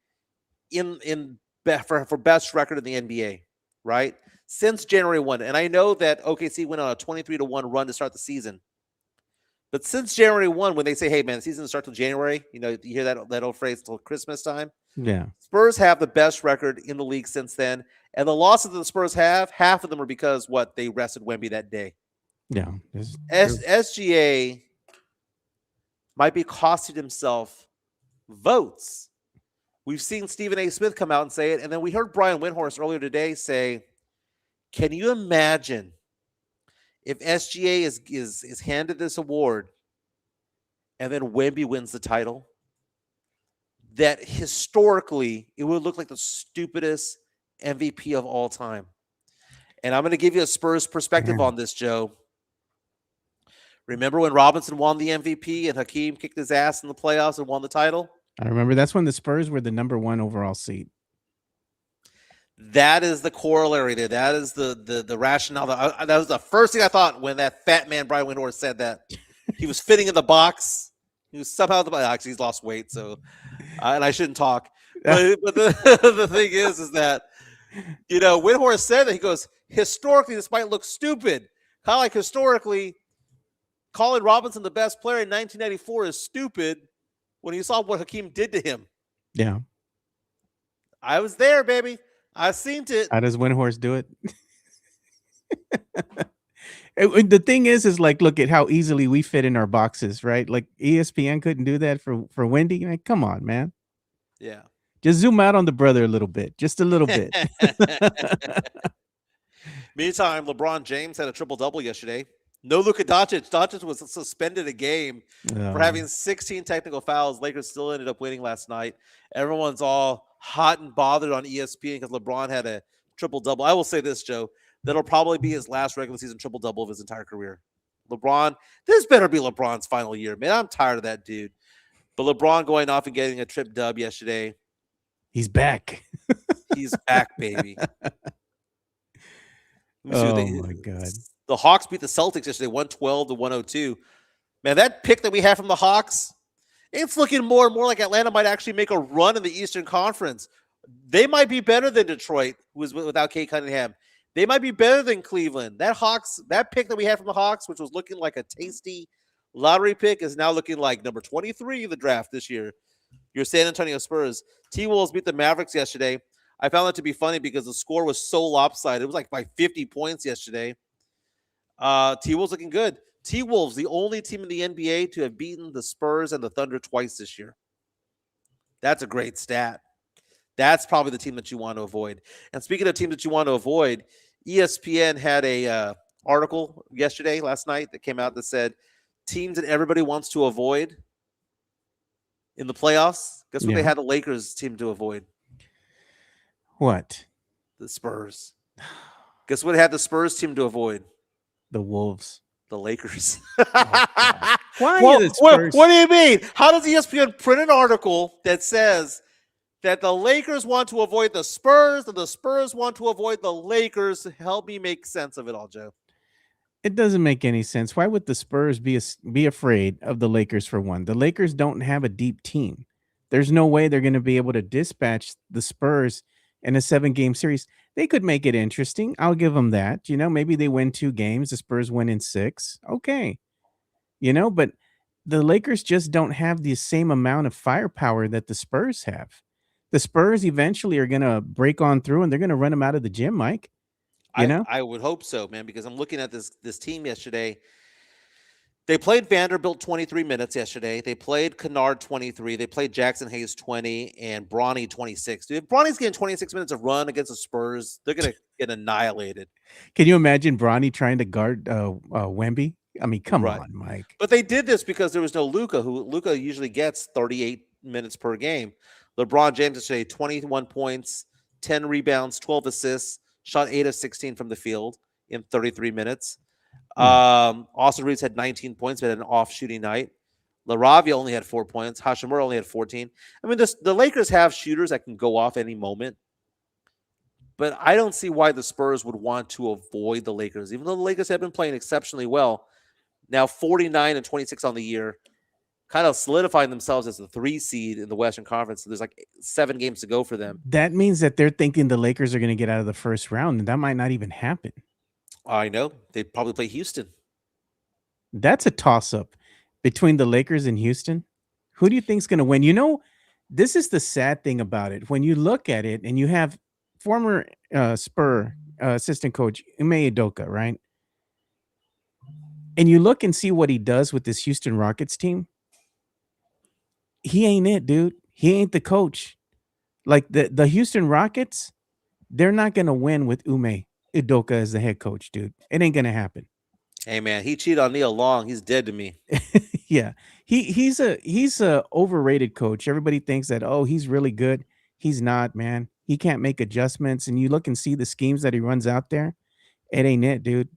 for best record in the NBA, right? Since January 1. And I know that OKC went on a 23-1 run to start the season. But since January 1, when they say, hey, man, the season doesn't start till January, you hear that old phrase till Christmas time. Yeah. Spurs have the best record in the league since then. And the losses that the Spurs have, half of them are because they rested Wemby that day. Yeah. SGA might be costing himself votes. We've seen Stephen A. Smith come out and say it. And then we heard Brian Windhorst earlier today say, can you imagine if SGA is handed this award and then Wemby wins the title? That historically it would look like the stupidest MVP of all time. And I'm going to give you a Spurs perspective Damn. on this, Joe. Remember when Robinson won the MVP and Hakeem kicked his ass in the playoffs and won the title? I remember that's when the Spurs were the #1 overall seed. That is the corollary there. That is the rationale. That was the first thing I thought when that fat man Brian Windhorst said that he was fitting in the box. He was somehow the box. Actually, he's lost weight, so and I shouldn't talk. But the thing is that Windhorst said that he goes, historically this might look stupid, kind of like historically calling Robinson the best player in 1994 is stupid when you saw what Hakeem did to him. Yeah. I was there, baby. I seen it. How does Windhorst do it? The thing is like, look at how easily we fit in our boxes, right? Like ESPN couldn't do that for Wendy. Like, come on, man. Yeah. Just zoom out on the brother a little bit, just a little bit. Meantime, LeBron James had a triple-double yesterday. No Luka Doncic. Doncic was suspended a game for having 16 technical fouls. Lakers still ended up winning last night. Everyone's all hot and bothered on ESPN because LeBron had a triple-double. I will say this, Joe. That'll probably be his last regular season triple-double of his entire career. LeBron, this better be LeBron's final year, man. I'm tired of that dude. But LeBron going off and getting a trip dub yesterday. He's back. He's back, baby. Oh, my God. The Hawks beat the Celtics yesterday, 112-102. Man, that pick that we have from the Hawks, it's looking more and more like Atlanta might actually make a run in the Eastern Conference. They might be better than Detroit, who was without Kate Cunningham. They might be better than Cleveland. That pick that we had from the Hawks, which was looking like a tasty lottery pick, is now looking like number 23 in the draft this year. Your San Antonio Spurs. T-Wolves beat the Mavericks yesterday. I found that to be funny because the score was so lopsided. It was like by 50 points yesterday. T-Wolves looking good. T-Wolves, the only team in the NBA to have beaten the Spurs and the Thunder twice this year. That's a great stat. That's probably the team that you want to avoid. And speaking of teams that you want to avoid, ESPN had a article last night that came out that said teams that everybody wants to avoid in the playoffs. Guess what they had the Lakers team to avoid? What? The Spurs. Guess what had the Spurs team to avoid? The Wolves. The Lakers. Why Well, the Spurs? what do you mean? How does ESPN print an article that says that the Lakers want to avoid the Spurs and the Spurs want to avoid the Lakers? Help me make sense of it all, Joe. It doesn't make any sense. Why would the Spurs be afraid of the Lakers for one? The Lakers don't have a deep team. There's no way they're going to be able to dispatch the Spurs in a 7-game series. They could make it interesting. I'll give them that. Maybe they win 2 games. The Spurs win in 6. Okay. But the Lakers just don't have the same amount of firepower that the Spurs have. The Spurs eventually are going to break on through and they're going to run them out of the gym, Mike. I would hope so, man, because I'm looking at this team yesterday. They played Vanderbilt 23 minutes yesterday. They played Kennard 23. They played Jackson Hayes 20 and Bronny 26. Dude, if Bronny's getting 26 minutes of run against the Spurs, they're going to get annihilated. Can you imagine Bronny trying to guard Wemby? I mean, come on, Mike. But they did this because there was no Luka, who Luka usually gets 38 minutes per game. LeBron James yesterday, 21 points, 10 rebounds, 12 assists, shot 8 of 16 from the field in 33 minutes. Austin Reeves had 19 points, but had an off shooting night. LaRavia only had 4 points. Hachimura only had 14. I mean, the Lakers have shooters that can go off any moment, but I don't see why the Spurs would want to avoid the Lakers, even though the Lakers have been playing exceptionally well. Now 49 and 26 on the year, kind of solidifying themselves as the 3 seed in the Western Conference. So there's like 7 games to go for them. That means that they're thinking the Lakers are going to get out of the first round, and that might not even happen. I know. They'd probably play Houston. That's a toss-up between the Lakers and Houston. Who do you think's going to win? This is the sad thing about it. When you look at it and you have former Spur assistant coach Ime Udoka, right? And you look and see what he does with this Houston Rockets team. He ain't it, dude. He ain't the coach. Like the Houston Rockets, they're not going to win with Ime Udoka as the head coach, dude. It ain't gonna happen. Hey man, he cheated on Neil Long. He's dead to me. Yeah, he's a overrated coach. Everybody thinks that he's really good. He's not, man. He can't make adjustments. And you look and see the schemes that he runs out there. It ain't it, dude.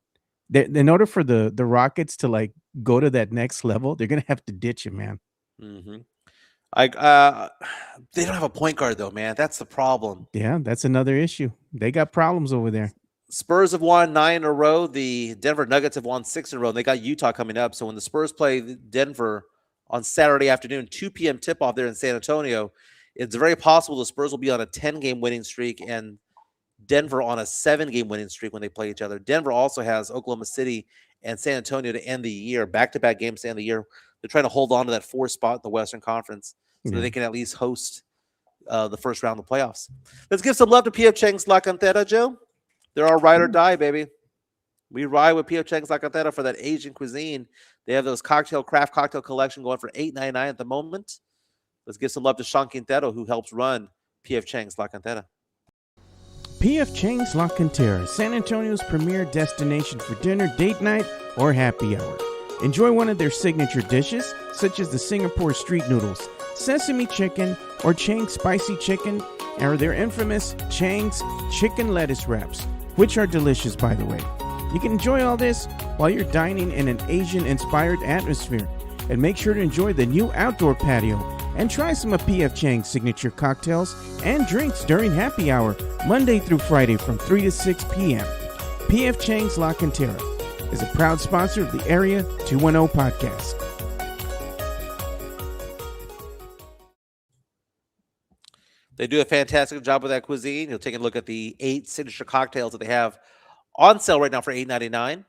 In order for the Rockets to like go to that next level, they're gonna have to ditch him, man. Hmm. They don't have a point guard though, man. That's the problem. Yeah, that's another issue. They got problems over there. Spurs have won 9 in a row. The Denver Nuggets have won 6 in a row. And they got Utah coming up. So when the Spurs play Denver on Saturday afternoon, 2 p.m. tip off there in San Antonio, it's very possible the Spurs will be on a 10-game winning streak and Denver on a 7-game winning streak when they play each other. Denver also has Oklahoma City and San Antonio to end the year, back-to-back games to end the year. They're trying to hold on to that 4th spot in the Western Conference so that Yeah. they can at least host the first round of the playoffs. Let's give some love to P.F. Chang's La Cantera, Joe. They're our ride or die, baby. We ride with P.F. Chang's La Cantera for that Asian cuisine. They have those craft cocktail collection going for $8.99 at the moment. Let's give some love to Sean Quintero, who helps run P.F. Chang's La Cantera. P.F. Chang's La Cantera, San Antonio's premier destination for dinner, date night, or happy hour. Enjoy one of their signature dishes, such as the Singapore street noodles, sesame chicken, or Chang's spicy chicken, or their infamous Chang's chicken lettuce wraps, which are delicious, by the way. You can enjoy all this while you're dining in an Asian-inspired atmosphere, and make sure to enjoy the new outdoor patio and try some of P.F. Chang's signature cocktails and drinks during happy hour, Monday through Friday from 3 to 6 p.m. P.F. Chang's La Cantera is a proud sponsor of the Area 210 podcast. They do a fantastic job with that cuisine. You'll take a look at the 8 signature cocktails that they have on sale right now for $8.99.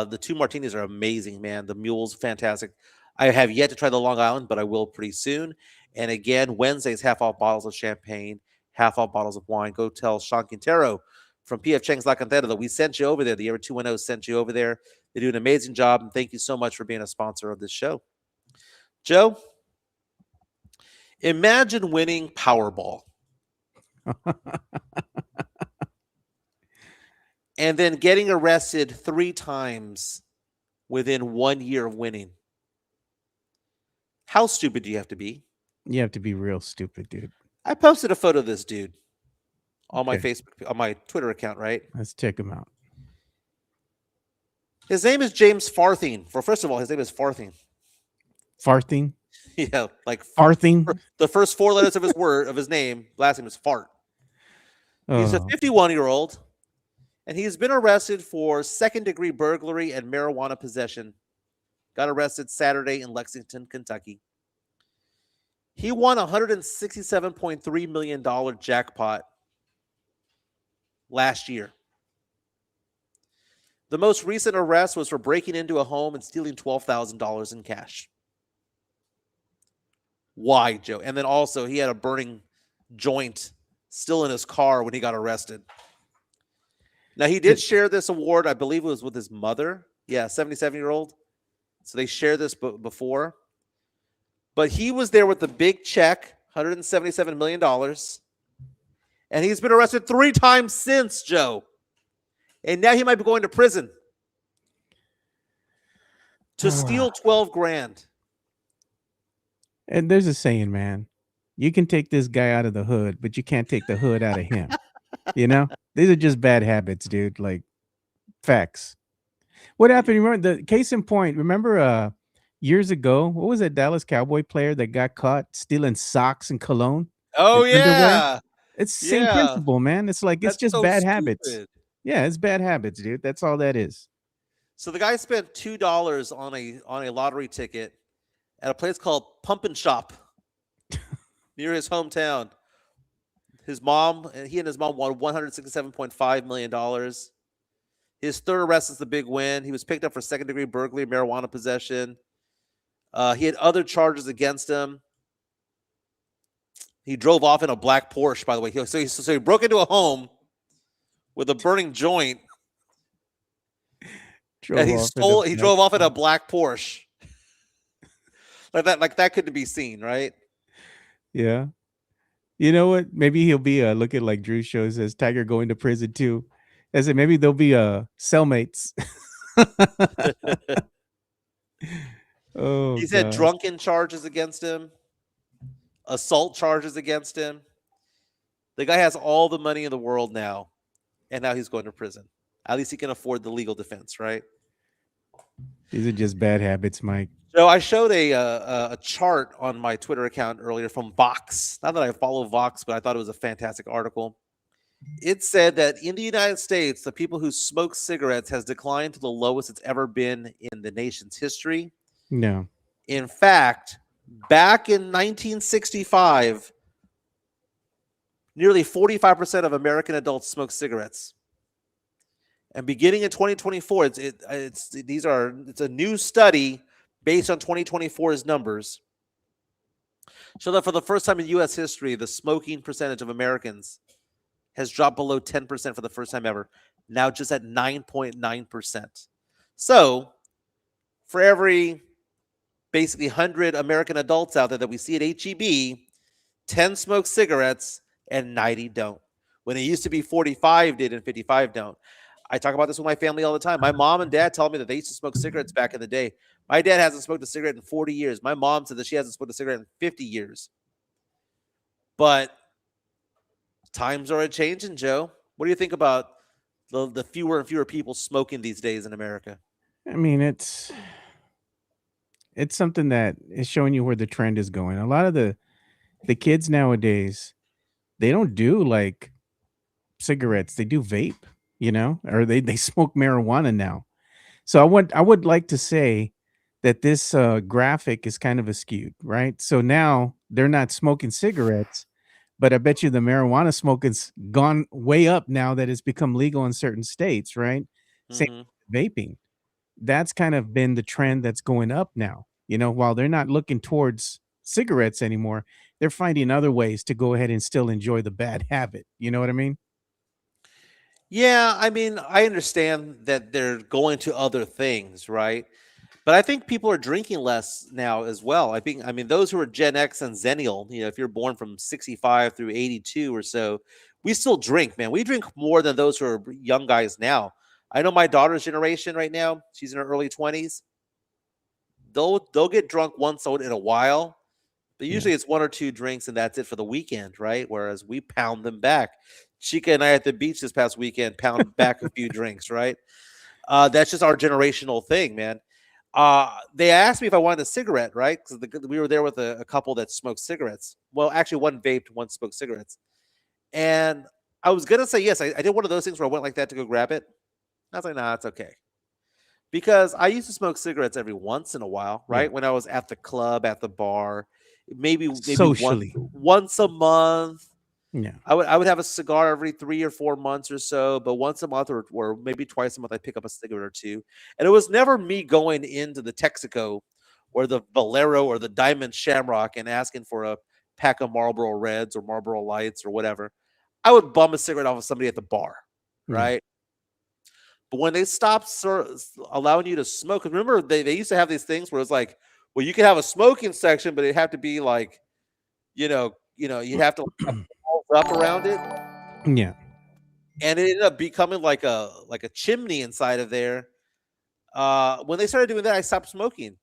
The 2 martinis are amazing, man. The mule's fantastic. I have yet to try the Long Island, but I will pretty soon. And again, Wednesdays, half off bottles of champagne, half off bottles of wine. Go tell Sean Quintero from P.F. Chang's La Cantera that we sent you over there. The Area 210 sent you over there. They do an amazing job, and thank you so much for being a sponsor of this show. Joe, imagine winning Powerball and then getting arrested 3 times within 1 year of winning. How stupid do you have to be? You have to be real stupid, dude. I posted a photo of this dude on my Okay. Facebook, on my Twitter account, right? Let's check him out. His name is James Farthing. First of all, his name is Farthing. Farthing? Yeah, like Farthing? the first 4 letters of his name, last name is Fart. He's a Oh, 51-year-old, and he's been arrested for 2nd-degree burglary and marijuana possession. Got arrested Saturday in Lexington, Kentucky. He won a $167.3 million jackpot last year. The most recent arrest was for breaking into a home and stealing $12,000 in cash. Why, Joe? And then also, he had a burning joint still in his car when he got arrested. Now, he did share this award, I believe it was with his mother. Yeah, 77-year-old. So they shared this before. But he was there with the big check, $177 million. And he's been arrested 3 times since, Joe. And now he might be going to prison to steal 12 grand. and there's a saying, man. You can take this guy out of the hood, but you can't take the hood out of him. You know? These are just bad habits, dude. Like, facts. What happened? Remember the case in point? Remember years ago, what was that Dallas Cowboy player that got caught stealing socks and cologne? Oh, and underwear? yeah. It's the same Yeah. principle, man. It's like it's That's just so bad habits. stupid. Yeah, it's bad habits, dude. That's all that is. So the guy spent $2 on a lottery ticket at a place called Pump and Shop near his hometown. He and his mom won $167.5 million. His 3rd arrest is the big win. He was picked up for 2nd-degree burglary, marijuana possession. He had other charges against him. He drove off in a black Porsche, by the way. So he broke into a home with a burning joint, and he drove off in a black Porsche. Like that couldn't be seen, right? Yeah. You know what? Maybe he'll be look at like Drew shows as Tiger going to prison too. I said maybe they'll be cellmates. Oh, He's had God. drunken charges against him, assault charges against him. The guy has all the money in the world now, and now he's going to prison. At least he can afford the legal defense, right? These are just bad habits, Mike. So I showed a chart on my Twitter account earlier from Vox. Not that I follow Vox, but I thought it was a fantastic article. It said that in the United States, the people who smoke cigarettes has declined to the lowest it's ever been in the nation's history. No. In fact, back in 1965, nearly 45% of American adults smoked cigarettes. And beginning in 2024, it's a new study based on 2024's numbers. Show that for the first time in U.S. history, the smoking percentage of Americans has dropped below 10% for the first time ever. Now just at 9.9%. So for every basically 100 American adults out there that we see at HEB, 10 smoke cigarettes and 90 don't. When it used to be 45 did and 55 don't. I talk about this with my family all the time. My mom and dad tell me that they used to smoke cigarettes back in the day. My dad hasn't smoked a cigarette in 40 years. My mom said that she hasn't smoked a cigarette in 50 years. But times are a changing, Joe. What do you think about the fewer and fewer people smoking these days in America? I mean, it's something that is showing you where the trend is going. A lot of the kids nowadays, they don't do like cigarettes. They do vape, or they smoke marijuana now. So I would like to say that this graphic is kind of skewed, right? So now they're not smoking cigarettes, but I bet you the marijuana smoking's gone way up now that it's become legal in certain states, right? Same Mm-hmm. with vaping. That's kind of been the trend that's going up now. While they're not looking towards cigarettes anymore, they're finding other ways to go ahead and still enjoy the bad habit. You know what I mean? Yeah, I mean, I understand that they're going to other things, right? But I think people are drinking less now as well. I mean, those who are Gen X and Zennial, if you're born from 65 through 82 or so, we still drink, man. We drink more than those who are young guys now. I know my daughter's generation right now, she's in her early 20s. They'll get drunk once in a while, but Yeah. usually it's one or two drinks and that's it for the weekend, right? Whereas we pound them back. Chica and I at the beach this past weekend pound back a few drinks, right? That's just our generational thing, man. They asked me if I wanted a cigarette, right? Because we were there with a couple that smoked cigarettes. Well, actually, one vaped, one smoked cigarettes. And I was gonna say yes. I did one of those things where I went like that to go grab it. I was like, nah, it's okay. Because I used to smoke cigarettes every once in a while, Yeah. right? When I was at the club, at the bar, maybe Socially. once a month. Yeah. I would have a cigar every 3 or 4 months or so, but once a month or maybe twice a month, I'd pick up a cigarette or two. And it was never me going into the Texaco or the Valero or the Diamond Shamrock and asking for a pack of Marlboro Reds or Marlboro Lights or whatever. I would bum a cigarette off of somebody at the bar, Yeah. right? But when they stopped allowing you to smoke, 'cause remember they used to have these things where it's like, well, you could have a smoking section, but it had to be like, you'd have to have walls up around it. Yeah. And it ended up becoming like a chimney inside of there. When they started doing that, I stopped smoking.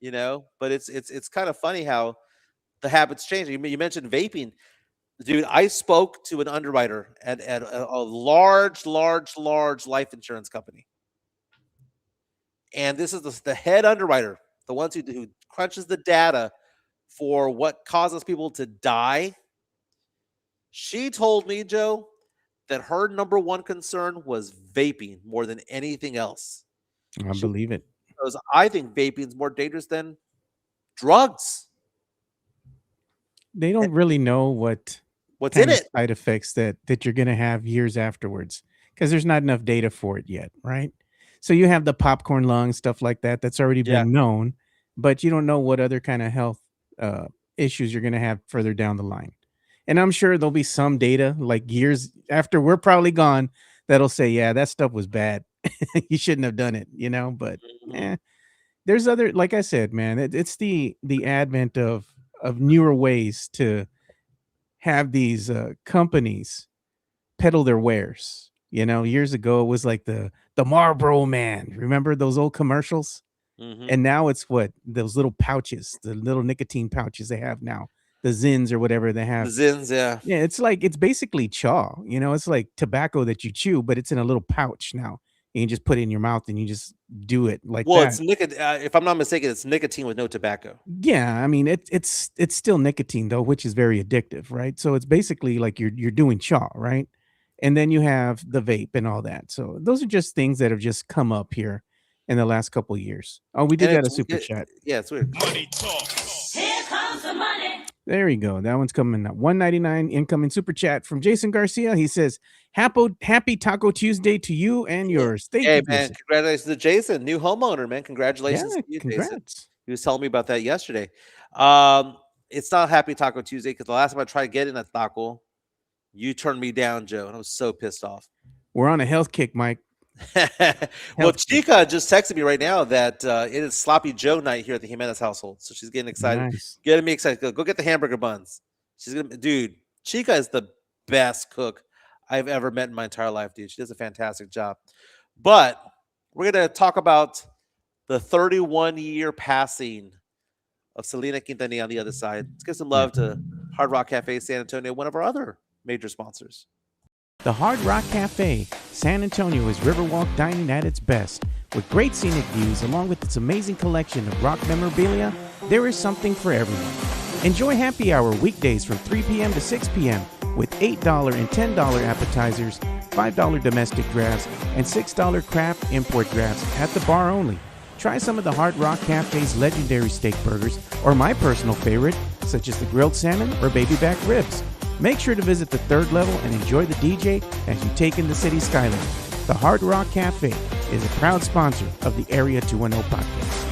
But it's kind of funny how the habits change. You mentioned vaping, dude. I spoke to an underwriter at a large, large, large life insurance company, and this is the head underwriter, the ones who crunches the data for what causes people to die. She told me, Joe, that her number one concern was vaping more than anything else. I She believe it. goes, I think vaping is more dangerous than drugs. They Eh, don't really know what What's in kind of it? side effects that you're gonna have years afterwards because there's not enough data for it yet, right? So you have the popcorn lung, stuff like that, that's already Yeah. been known, but you don't know what other kind of health uh, issues you're gonna have further down the line. And I'm sure there'll be some data like years after we're probably gone that'll say, yeah, that stuff was bad. You shouldn't have done it. But Mhm. eh, there's other, like I said, man, it's the advent of newer ways to have these companies peddle their wares. Years ago it was like the Marlboro Man. Remember those old commercials? Mhm. And now it's what those little pouches, the little nicotine pouches they have now. the zins or whatever they The have. Zins, yeah. Yeah, it's basically chaw, it's like tobacco that you chew, but it's in a little pouch now. You can just put it in your mouth and you just do it like Well, that. it's if I'm not mistaken, it's nicotine with no tobacco. Yeah, I mean it's still nicotine though, which is very addictive, right? So it's basically like you're doing chaw, right? And then you have the vape and all that. So those are just things that have just come up here in the last couple years. Oh, we And did got a super chat. yeah, it's weird. Money talk. Here comes the money. There you go. That one's coming up. 199 incoming super chat from Jason Garcia. He says, Happy Taco Tuesday to you and Yeah. yours. Thank Hey, you, man, Jason. congratulations to Jason, new homeowner, man. Yeah, Congratulations to you, Jason. congrats. He was telling me about that yesterday. Um, it's not Happy Taco Tuesday because the last time I tried getting a taco, you turned me down, Joe, and I was so pissed off. We're on a health kick, Mike. Well, Health kick. Chica just texted me right now that it is Sloppy Joe night here at the Jimenez household, so she's getting excited, Nice. getting me excited. Go get the hamburger buns. She's gonna, dude. Chica is the best cook I've ever met in my entire life, dude. She does a fantastic job. But we're gonna talk about the 31-year passing of Selena Quintanilla on the other side. Let's give some Yeah. love to Hard Rock Cafe San Antonio, one of our other major sponsors. The Hard Rock Cafe, San Antonio is Riverwalk dining at its best. With great scenic views along with its amazing collection of rock memorabilia, there is something for everyone. Enjoy happy hour weekdays from 3 p.m. to 6 p.m. with $8 and $10 appetizers, $5 domestic drafts, and $6 craft import drafts at the bar only. Try some of the Hard Rock Cafe's legendary steak burgers, or my personal favorite, such as the grilled salmon or baby back ribs. Make sure to visit the third level and enjoy the DJ as you take in the city skyline. The Hard Rock Cafe is a proud sponsor of the Area 210 podcast.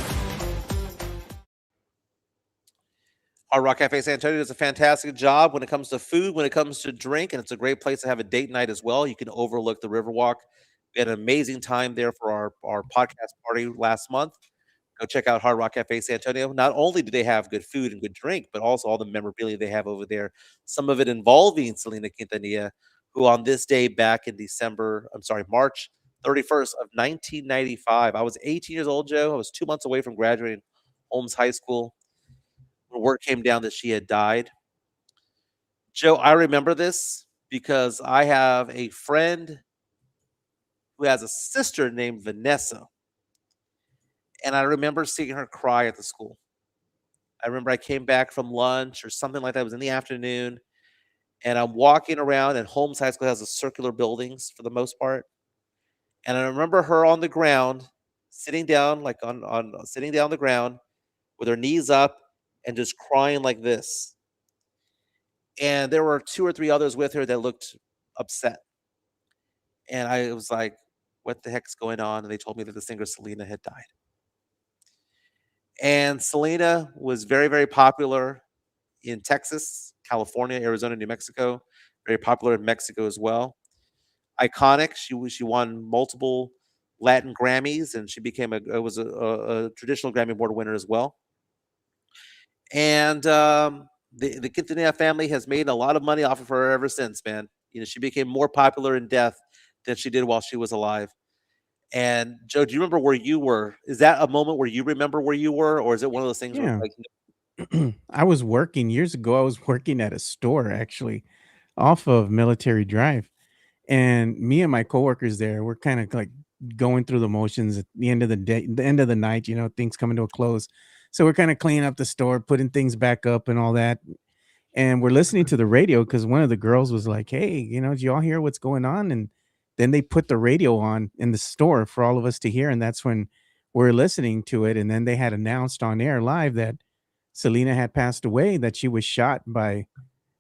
Hard Rock Cafe San Antonio does a fantastic job when it comes to food, when it comes to drink, and it's a great place to have a date night as well. You can overlook the Riverwalk. We had an amazing time there for our podcast party last month. Go check out Hard Rock Cafe San Antonio. Not only do they have good food and good drink, but also all the memorabilia they have over there. Some of it involving Selena Quintanilla, who on this day back in March 31st of 1995, I was 18 years old, Joe. I was 2 months away from graduating Holmes High School when word came down that she had died. Joe, I remember this because I have a friend who has a sister named Vanessa. And I remember seeing her cry at the school. I remember I came back from lunch or something like that. It was in the afternoon. And I'm walking around, and Holmes High School has the circular buildings for the most part. And I remember her on the ground, sitting down, like on sitting down on the ground with her knees up and just crying like this. And there were 2 or 3 others with her that looked upset. And I was like, what the heck's going on? And they told me that the singer Selena had died. And Selena was very, very popular in Texas, California, Arizona, New Mexico. Very popular in Mexico as well. Iconic. She won multiple Latin Grammys, and she became a traditional Grammy Award winner as well. And the Quintanilla family has made a lot of money off of her ever since, man. She became more popular in death than she did while she was alive. And Joe, do you remember where you were? Is that a moment where you remember where you were, or is it one of those things where Yeah. like I was working years ago. I was working at a store actually off of Military Drive. And me and my coworkers there, we're kind of like going through the motions at the end of the day, the end of the night, things coming to a close. So we're kind of cleaning up the store, putting things back up and all that. And we're listening to the radio because one of the girls was like, hey, did you all hear what's going on? And then they put the radio on in the store for all of us to hear. And that's when we're listening to it. And then they had announced on air live that Selena had passed away, that she was shot by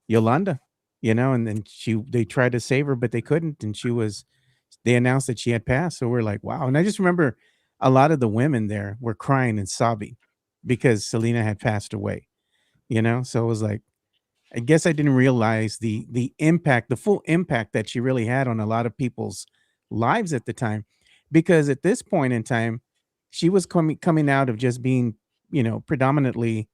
Yolanda, and then they tried to save her, but they couldn't. And they announced that she had passed. So we're like, wow. And I just remember a lot of the women there were crying and sobbing because Selena had passed away, So it was like, I guess I didn't realize the impact, the full impact that she really had on a lot of people's lives at the time, because at this point in time, she was coming out of just being, predominantly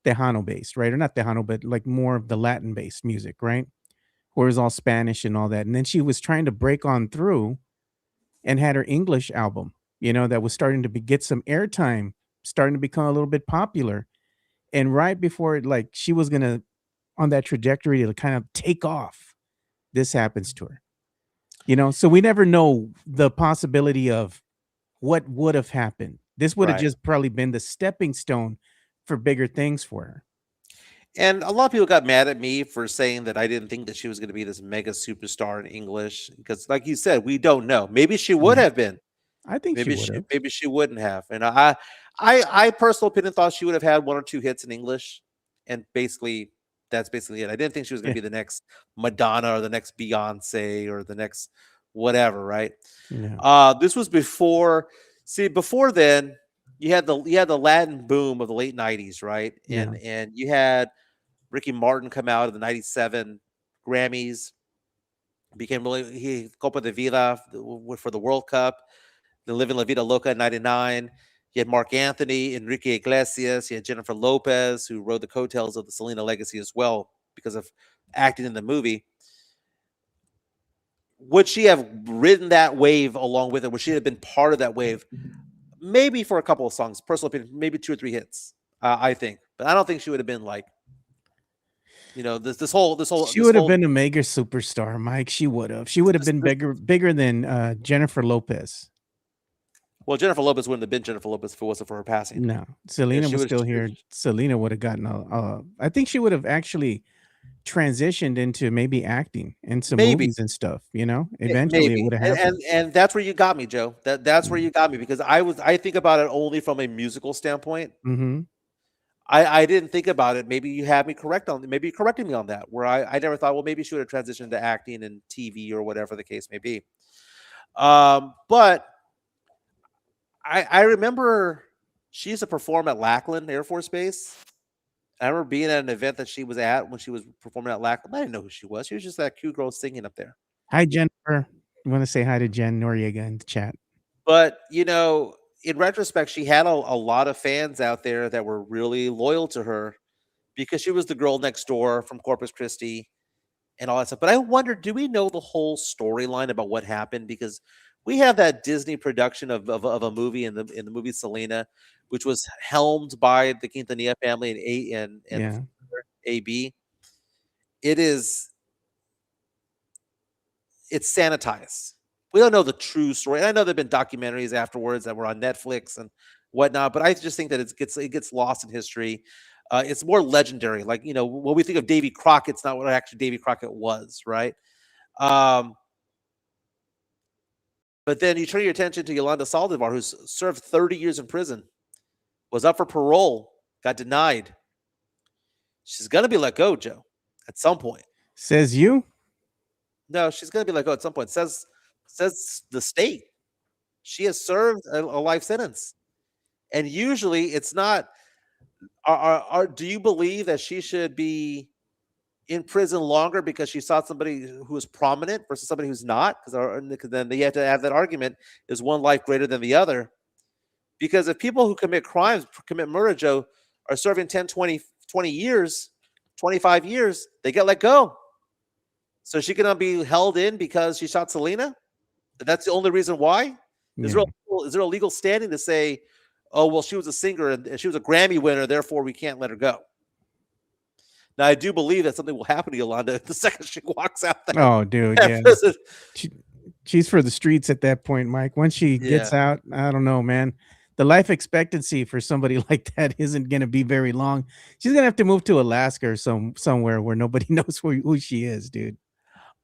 Tejano based, right? Or not Tejano, but like more of the Latin based music, right? Where it was all Spanish and all that. And then she was trying to break on through and had her English album, that was starting to get some airtime, starting to become a little bit popular. And right before it, like she was gonna on that trajectory to kind of take off, this happens to her. So we never know the possibility of what would have happened. This would have Right. just probably been the stepping stone for bigger things for her. And a lot of people got mad at me for saying that I didn't think that she was going to be this mega superstar in English because, like you said, we don't know. Maybe she would Yeah. have been. I think she would have. Maybe she wouldn't have. And I personal opinion thought she would have had one or two hits in English, and that's basically it. I didn't think she was going Yeah. to be the next Madonna or the next Beyonce or the next whatever, right? Yeah. This was before. See, before then, you had the Latin boom of the late '90s, right? Yeah. And you had Ricky Martin come out of the '97 Grammys, became really he Copa de Vida for the World Cup, the Living La Vida Loca in '99. You had Mark Anthony, Enrique Iglesias, you had Jennifer Lopez, who rode the coattails of the Selena legacy as well because of acting in the movie. Would she have ridden that wave along with it? Would she have been part of that wave? Maybe for a couple of songs, personal opinion, maybe 2 or 3 hits, I think. But I don't think she would have been like, this whole She would have been a mega superstar, Mike. She would have. She would have been bigger than Jennifer Lopez. Well, Jennifer Lopez wouldn't have been Jennifer Lopez if it wasn't for her passing. No, Selena she was was still she here. was Selena would have gotten I think she would have actually transitioned into maybe acting in some Maybe, movies and stuff. Eventually it maybe, would have and happened. and that's where you got me, Joe. That's where Mm. you got me because I think about it only from a musical standpoint. Mhm. I didn't think about it. Maybe you had me maybe you corrected me on that, where I never thought, well, maybe she would have transitioned to acting and TV or whatever the case may be. But I remember she used to perform at Lackland Air Force Base. I remember being at an event that she was at when she was performing at Lackland. I didn't know who she was. She was just that cute girl singing up there. Hi, Jennifer. You want to say hi to Jen Noriega in the chat? But in retrospect, she had a lot of fans out there that were really loyal to her because she was the girl next door from Corpus Christi and all that stuff. But I wonder, do we know the whole storyline about what happened? Because we have that Disney production of a movie in the movie Selena, which was helmed by the Quintanilla family and Yeah. AB. It is it's sanitized. We don't know the true story. And I know there've been documentaries afterwards that were on Netflix and whatnot, but I just think that it gets lost in history. It's more legendary. Like, when we think of Davy Crockett, it's not what actually Davy Crockett was, right? Um, but then you turn your attention to Yolanda Salivar, who's served 30 years in prison, was up for parole, got denied. She's gonna be let go, Joe, at some point. Says you? No, she's gonna be let go at some point. Says the state. She has served a life sentence, and usually it's not. Do you believe that she should be in prison longer because she saw somebody who is prominent versus somebody who's not? Because then you have to have that argument: is one life greater than the other? Because if people who commit murder, Joe, are serving 10, 20 years, 25 years, they get let go. So she cannot be held in because she shot Selena? That's the only reason why? Is Yeah. there a legal standing to say, oh, well, she was a singer and she was a Grammy winner, therefore we can't let her go? Now, I do believe that something will happen to Yolanda the second she walks out there. Oh, dude, yeah. She, she's for the streets at that point, Mike. Once she gets out, I don't know, man. The life expectancy for somebody like that isn't going to be very long. She's going to have to move to Alaska or somewhere where nobody knows who she is, dude.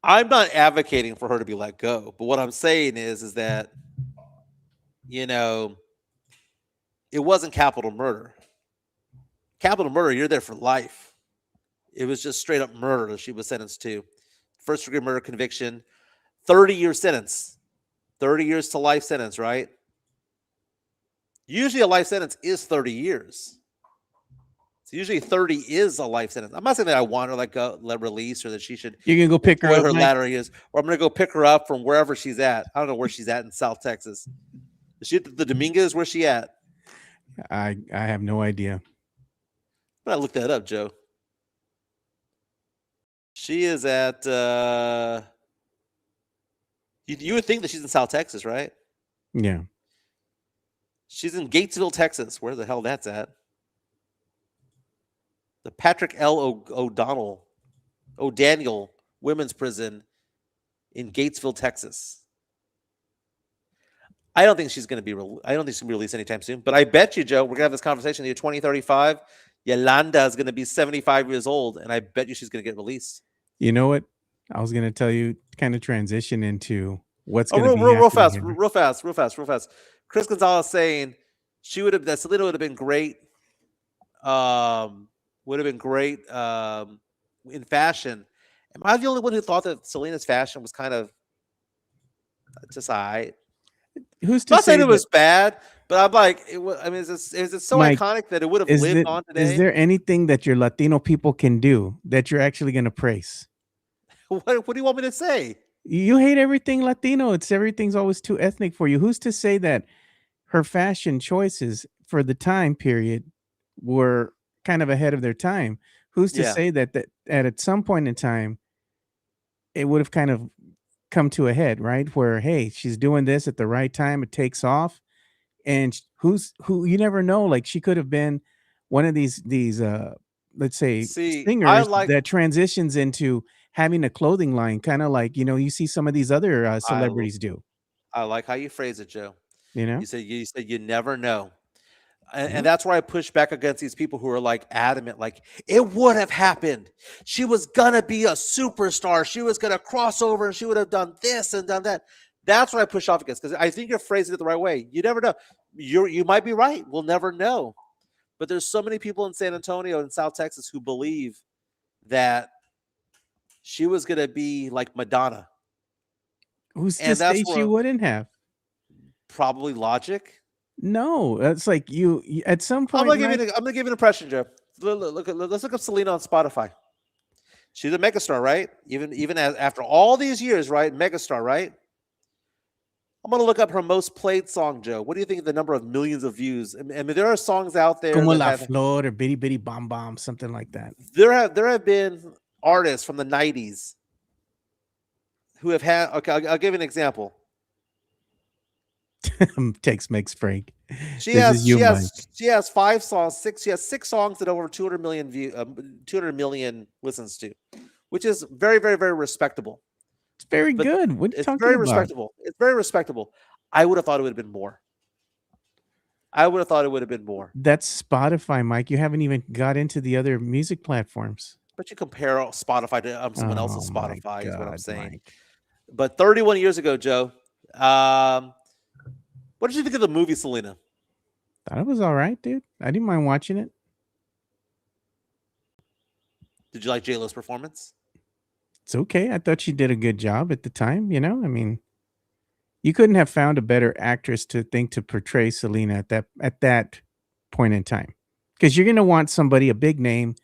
I'm not advocating for her to be let go, but what I'm saying is that, it wasn't capital murder. Capital murder, you're there for life. It was just straight up murder that she was sentenced to. First degree murder conviction, 30-year sentence, 30 years to life sentence, right? Usually a life sentence is 30 years. So usually 30 is a life sentence. I'm not saying that I want her let release or that she should You can go pick her enjoy up, her Mike? latter years, or I'm going to go pick her up from wherever she's at. I don't know where she's at in South Texas. Is she at the Dominguez? Where's she at? I have no idea. I looked that up, Joe. She is at. You would think that she's in South Texas, right? Yeah. She's in Gatesville, Texas. Where the hell that's at? the Patrick L. O'Daniel Women's Prison in Gatesville, Texas. I don't think she's going to be. I don't think she's going to be released anytime soon. But I bet you, Joe, we're going to have this conversation in the year 2035. Yolanda is going to be 75 years old, and I bet you she's going to get released. You know what? I was gonna tell you, kind of transition into what's Oh, gonna be real happening fast, here. real fast. Chris Gonzalez saying that Selena would have been great. Would have been great in fashion. Am I the only one who thought that Selena's fashion was kind of just alright? Who's I'm to not saying say it that, was bad, but I'm like, I mean, is it so Mike? iconic that it would have Is lived it on is today? there anything that your Latino people can do that you're actually gonna praise? What do you want me to say? You hate everything Latino. Everything's always too ethnic for you. Who's to say that her fashion choices for the time period were kind of ahead of their time? Who's to Yeah. say that at some point in time it would have kind of come to a head, right? Where hey, she's doing this at the right time, it takes off, and who you never know. Like she could have been one of these let's say See, I singers like that transitions into having a clothing line, kind of like you see some of these other I l- celebrities do. I like how you phrase it, Joe. You know, You said you never know. And yeah. that's where I push back against these people who are like adamant, like it would have happened. She was gonna be a superstar. She was gonna cross over and she would have done this and done that. That's what I push off against because I think you're phrasing it the right way. You never know. You might be right. We'll never know. But there's so many people in San Antonio and South Texas who believe that she was gonna be like Madonna, Who's to and that's say she where wouldn't have? probably logic. No, it's like you at some point, Mike. I'm gonna give you an impression, Joe. Let's look up Selena on Spotify. She's a megastar, right? Even after all these years, right? Megastar, right? I'm gonna look up her most played song, Joe. What do you think of the number of millions of views? I mean, there are songs out there Como that la have flor or bitty bitty bomb bomb, something like that. there have been artists from the '90s who have had. Okay, I'll give you an example. Tex Mex Frank. She This is has you, Mike. she has 5 songs. She has 6 songs that over 200 million listens to, which is very respectable. It's very But good. What are you it's talking very about? respectable. It's very respectable. I would have thought it would have been more. I would have thought it would have been more. That's Spotify, Mike. You haven't even got into the other music platforms. But you compare Spotify to someone Oh else's my Spotify is what I'm God, saying. Mike. But 31 years ago, Joe, what did you think of the movie Selena? Thought it was all right, dude. I didn't mind watching it. Did you like J-Lo's performance? It's okay. I thought she did a good job at the time. I mean, you couldn't have found a better actress to portray Selena at that point in time, because you're gonna want somebody a big name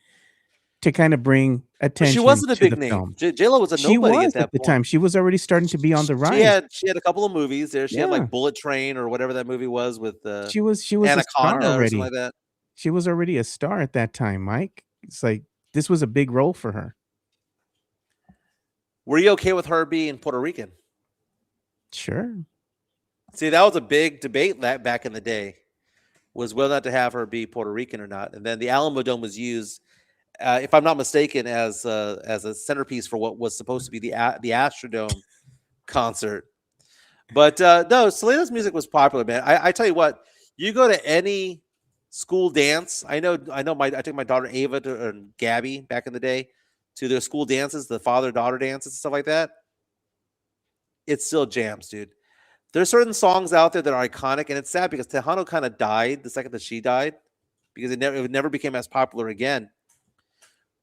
to kind of bring But she attention wasn't a to the big name. film. J-Lo was a She nobody was at at that the point. time. She was already starting to be on the She rise. had a couple of movies there. She had Yeah, like Bullet Train or whatever that movie was with she was a star Anaconda or something already. like that. She was already a star at that time, Mike. It's like this was a big role for her. Were you okay with her being Puerto Rican? Sure. See, that was a big debate that back in the day, was whether or not to have her be Puerto Rican or not. And then the Alamo Dome was used, if I'm not mistaken, as a centerpiece for what was supposed to be the Astrodome concert. But no, Selena's music was popular, man. I tell you what, you go to any school dance. I took my daughter Ava and Gabby back in the day to their school dances, the father-daughter dances and stuff like that. It still jams, dude. There's certain songs out there that are iconic, and it's sad because Tejano kind of died the second that she died because it never became as popular again.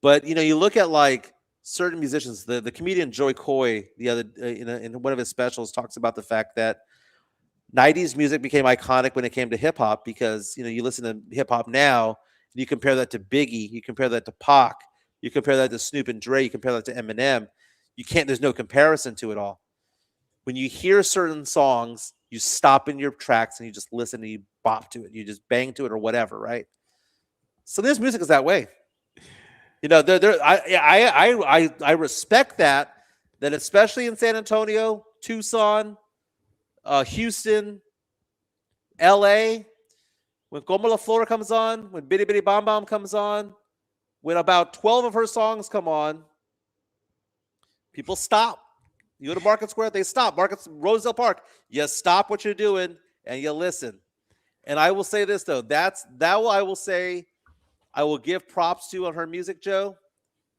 But you look at like certain musicians. The comedian Joy Coy the other in one of his specials talks about the fact that '90s music became iconic when it came to hip hop because you listen to hip hop now and you compare that to Biggie, you compare that to Pac, you compare that to Snoop and Dre, you compare that to Eminem. You can't. There's no comparison to it all. When you hear certain songs, you stop in your tracks and you just listen and you bop to it, you just bang to it or whatever, right? So this music is that way. I respect that especially in San Antonio, Tucson, Houston, LA, when Como La Flor comes on, when Bitty Bitty Bomb Bomb comes on, when about 12 of her songs come on, people stop. You go to Market Square, they stop. Rosedale Park, you stop what you're doing and you listen. And I will say this though, I will say I will give props to on her music, Joe,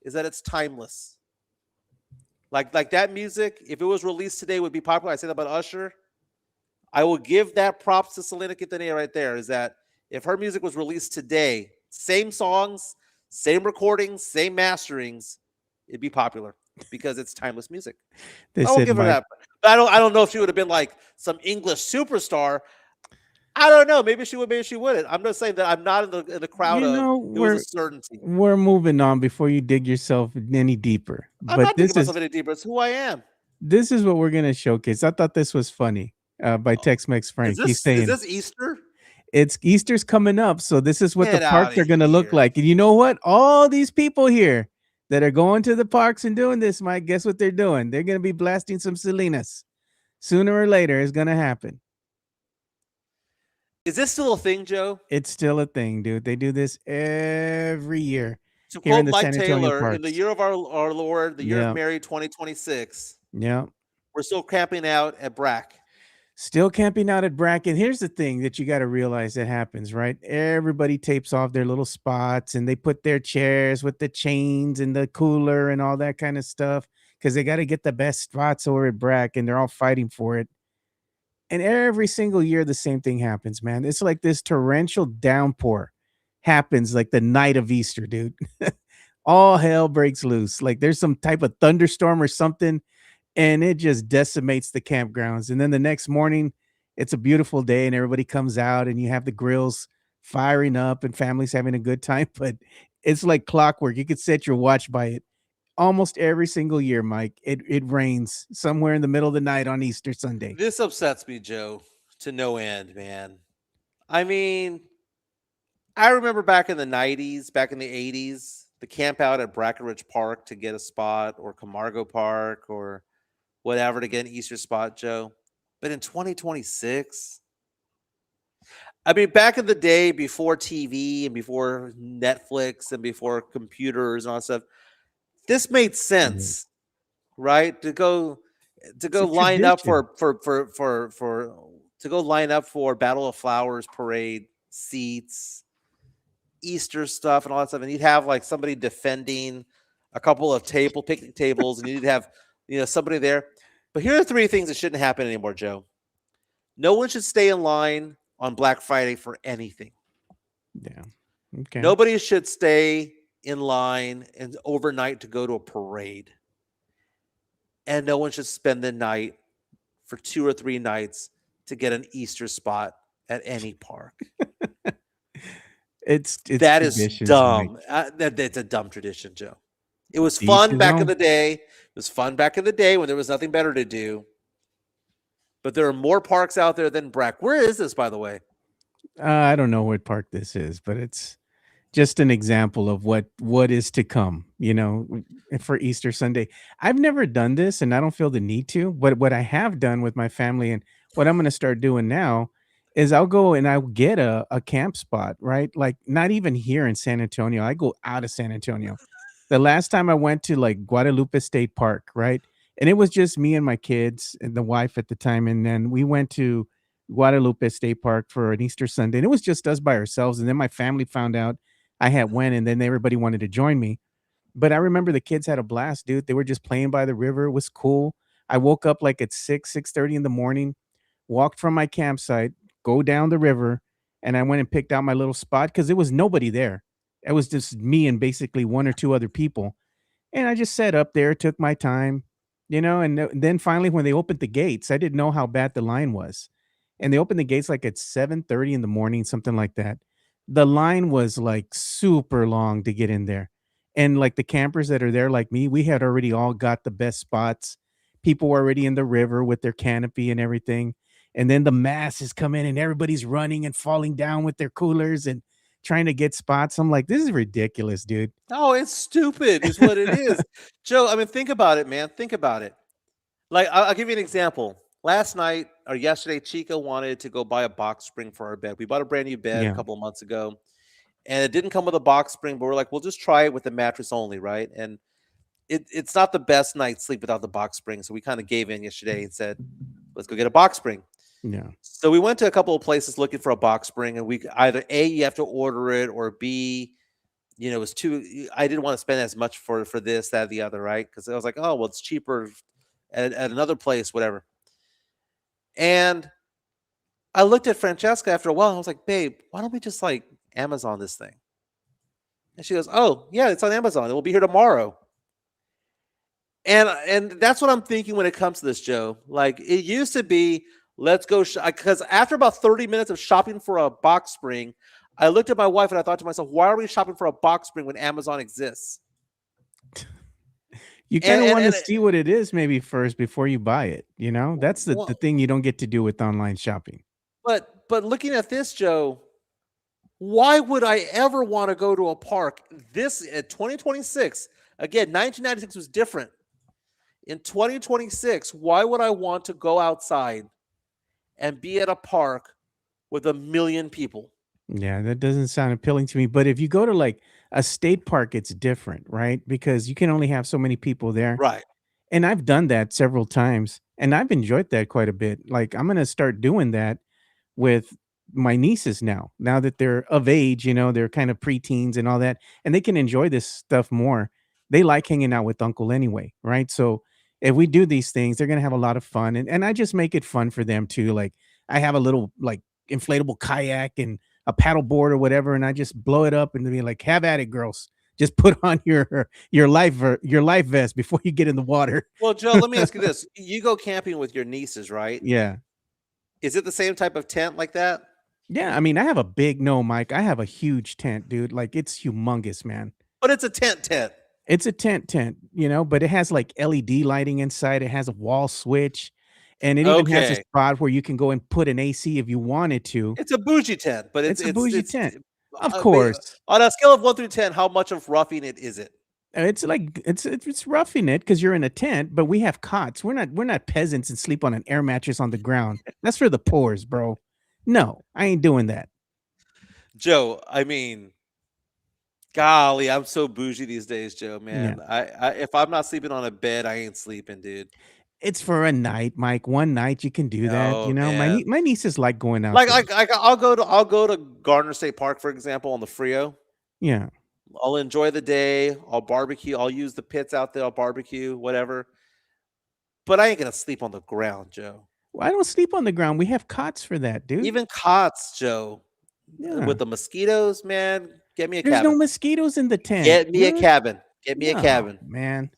is that it's timeless. Like that music, if it was released today, would be popular. I said that about Usher. I will give that props to Selena Quintanilla right there. Is that if her music was released today, same songs, same recordings, same masterings, it'd be popular because it's timeless music. They I will said, give her Mike, that. But I don't know if she would have been like some English superstar. I don't know. Maybe she would. Maybe she wouldn't. I'm just saying that I'm not in the crowd you of. know, It was a we're certainty. we're moving on before you dig yourself any deeper. I'm But not thinking myself any deeper. It's who I am. this is what we're gonna showcase. I thought this was funny. By Tex-Mex Is Frank. He's this is saying this Easter? it's Easter's coming up, so this is what the Get out parks are of gonna look here. like. And you know what? All these people here that are going to the parks and doing this, Mike, guess what they're doing? They're gonna be blasting some Selenas. Sooner or later, it's gonna happen. Is this still a thing, Joe? It's still a thing, dude. They do this every year To here in quote the Mike San Antonio Taylor, in the parks. year of our Lord, the year Yeah, of Mary 2026, yeah. we're still camping out at Brack. Still camping out at Bracken. Here's the thing that you got to realize that happens, right? Everybody tapes off their little spots and they put their chairs with the chains and the cooler and all that kind of stuff because they got to get the best spots over at Brack and they're all fighting for it. And every single year, the same thing happens, man. It's like this torrential downpour happens like the night of Easter, dude. All hell breaks loose. Like there's some type of thunderstorm or something and it just decimates the campgrounds. And then the next morning, it's a beautiful day, and everybody comes out, and you have the grills firing up, and families having a good time. But it's like clockwork. You could set your watch by it. Almost every single year, Mike, it rains somewhere in the middle of the night on Easter Sunday. This upsets me, Joe, to no end, man. I mean, I remember back in the 90s, back in the 80s, the camp out at Brackenridge Park to get a spot, or Camargo Park, or whatever to get an Easter spot, Joe. But in 2026, I mean, back in the day before TV and before Netflix and before computers and all that stuff, this made Mhm. sense, right? To It's go a line up tradition. to go line up for Battle of Flowers parade seats, Easter stuff, and all that stuff, and you'd have like somebody defending a couple of picnic tables, and you'd have somebody there. But here are three things that shouldn't happen anymore, Joe. No one should stay in line on Black Friday for anything. Yeah. Okay. Nobody should stay in line and overnight to go to a parade. And no one should spend the night for 2 or 3 nights to get an Easter spot at any park. It's That is traditions, Mike. dumb. That's a dumb tradition, Joe. It was To each fun his back in own. the day. It was fun back in the day when there was nothing better to do. But there are more parks out there than Brack. Where is this, by the way? I don't know what park this is, but it's just an example of what is to come, for Easter Sunday. I've never done this and I don't feel the need to, but what I have done with my family and what I'm going to start doing now is I'll go and I'll get a camp spot, right? Like not even here in San Antonio. I go out of San Antonio. The last time I went to like Guadalupe State Park, right? And it was just me and my kids and the wife at the time. And then we went to Guadalupe State Park for an Easter Sunday. And it was just us by ourselves. And then my family found out I had went, and then everybody wanted to join me. But I remember the kids had a blast, dude. They were just playing by the river. It was cool. I woke up like at 6:30 in the morning, walked from my campsite, go down the river, and I went and picked out my little spot because there was nobody there. It was just me and basically one or two other people. And I just sat up there, took my time, and then finally when they opened the gates, I didn't know how bad the line was. And they opened the gates like at 7:30 in the morning, something like that. The line was like super long to get in there. And like the campers that are there like me, we had already all got the best spots. People were already in the river with their canopy and everything. And then the masses come in and everybody's running and falling down with their coolers and trying to get spots. I'm like, this is ridiculous, dude. Oh, it's stupid, is what it is. Joe, I mean, think about it, man. Think about it. Like, I'll give you an example. Last night or yesterday, Chica wanted to go buy a box spring for our bed. We bought a brand new bed a Yeah. couple of months ago. and it didn't come with a box spring, but we're like, we'll just try it with the mattress only, right? And it's not the best night's sleep without the box spring, so we kind of gave in yesterday and said, let's go get a box spring. Yeah. So we went to a couple of places looking for a box spring, and we either A, you have to order it, or B, it's too. I didn't want to spend as much for this, that, the other, right? Because I was like, oh well, it's cheaper at another place, whatever. And I looked at Francesca after a while, and I was like, babe, why don't we just like Amazon this thing? And she goes, oh yeah, it's on Amazon. It will be here tomorrow. And that's what I'm thinking when it comes to this, Joe. Like it used to be, let's go because after about 30 minutes of shopping for a box spring, I looked at my wife and I thought to myself, why are we shopping for a box spring when Amazon exists? You And kind of and, want to and see what it is maybe first before you buy it. That's the well, thing you don't get to do with online shopping. but looking at this, Joe, why would I ever want to go to a park this at 2026? Again, 1996 was different. In 2026, why would I want to go outside and be at a park with a million people? Yeah, that doesn't sound appealing to me. But if you go to like a state park, it's different, right? Because you can only have so many people there. Right. And I've done that several times and I've enjoyed that quite a bit. Like I'm gonna start doing that with my nieces now that they're of age, they're kind of preteens and all that, and they can enjoy this stuff more. They like hanging out with uncle anyway, right? So if we do these things, they're gonna have a lot of fun. And I just make it fun for them too. Like I have a little like inflatable kayak and a paddle board or whatever, and I just blow it up and be like, have at it, girls. Just put on your life vest before you get in the water. Well, Joe, let me ask you this. You go camping with your nieces, right? Yeah. Is it the same type of tent like that? Yeah, I mean, I have a big no, Mike. I have a huge tent, dude. Like it's humongous, man. But it's a tent. It's a tent, but it has like LED lighting inside. It has a wall switch, and it even has a Okay. spot where you can go and put an AC if you wanted to. It's a bougie tent, but It's a bougie tent. Of I mean, course. on a scale of 1 through 10, how much of roughing it is it? It's like it's roughing it because you're in a tent, but we have cots. We're not peasants and sleep on an air mattress on the ground. That's for the poors, bro. No, I ain't doing that. Joe, I mean, golly, I'm so bougie these days, Joe, Yeah. man. I if I'm not sleeping on a bed, I ain't sleeping, dude. It's for a night, Mike. One night you can do that. Oh, My man. my nieces like going out Like, there. I'll go to Gardner State Park, for example, on the Frio. Yeah. I'll enjoy the day. I'll barbecue. I'll use the pits out there. I'll barbecue, whatever. But I ain't gonna sleep on the ground, Joe. Well, I don't sleep on the ground. We have cots for that, dude. Even cots, Joe, Yeah. with the mosquitoes, man. Get me a There's no cabin. mosquitoes in the tent, Get me a dude. cabin. Get me a No, cabin. man.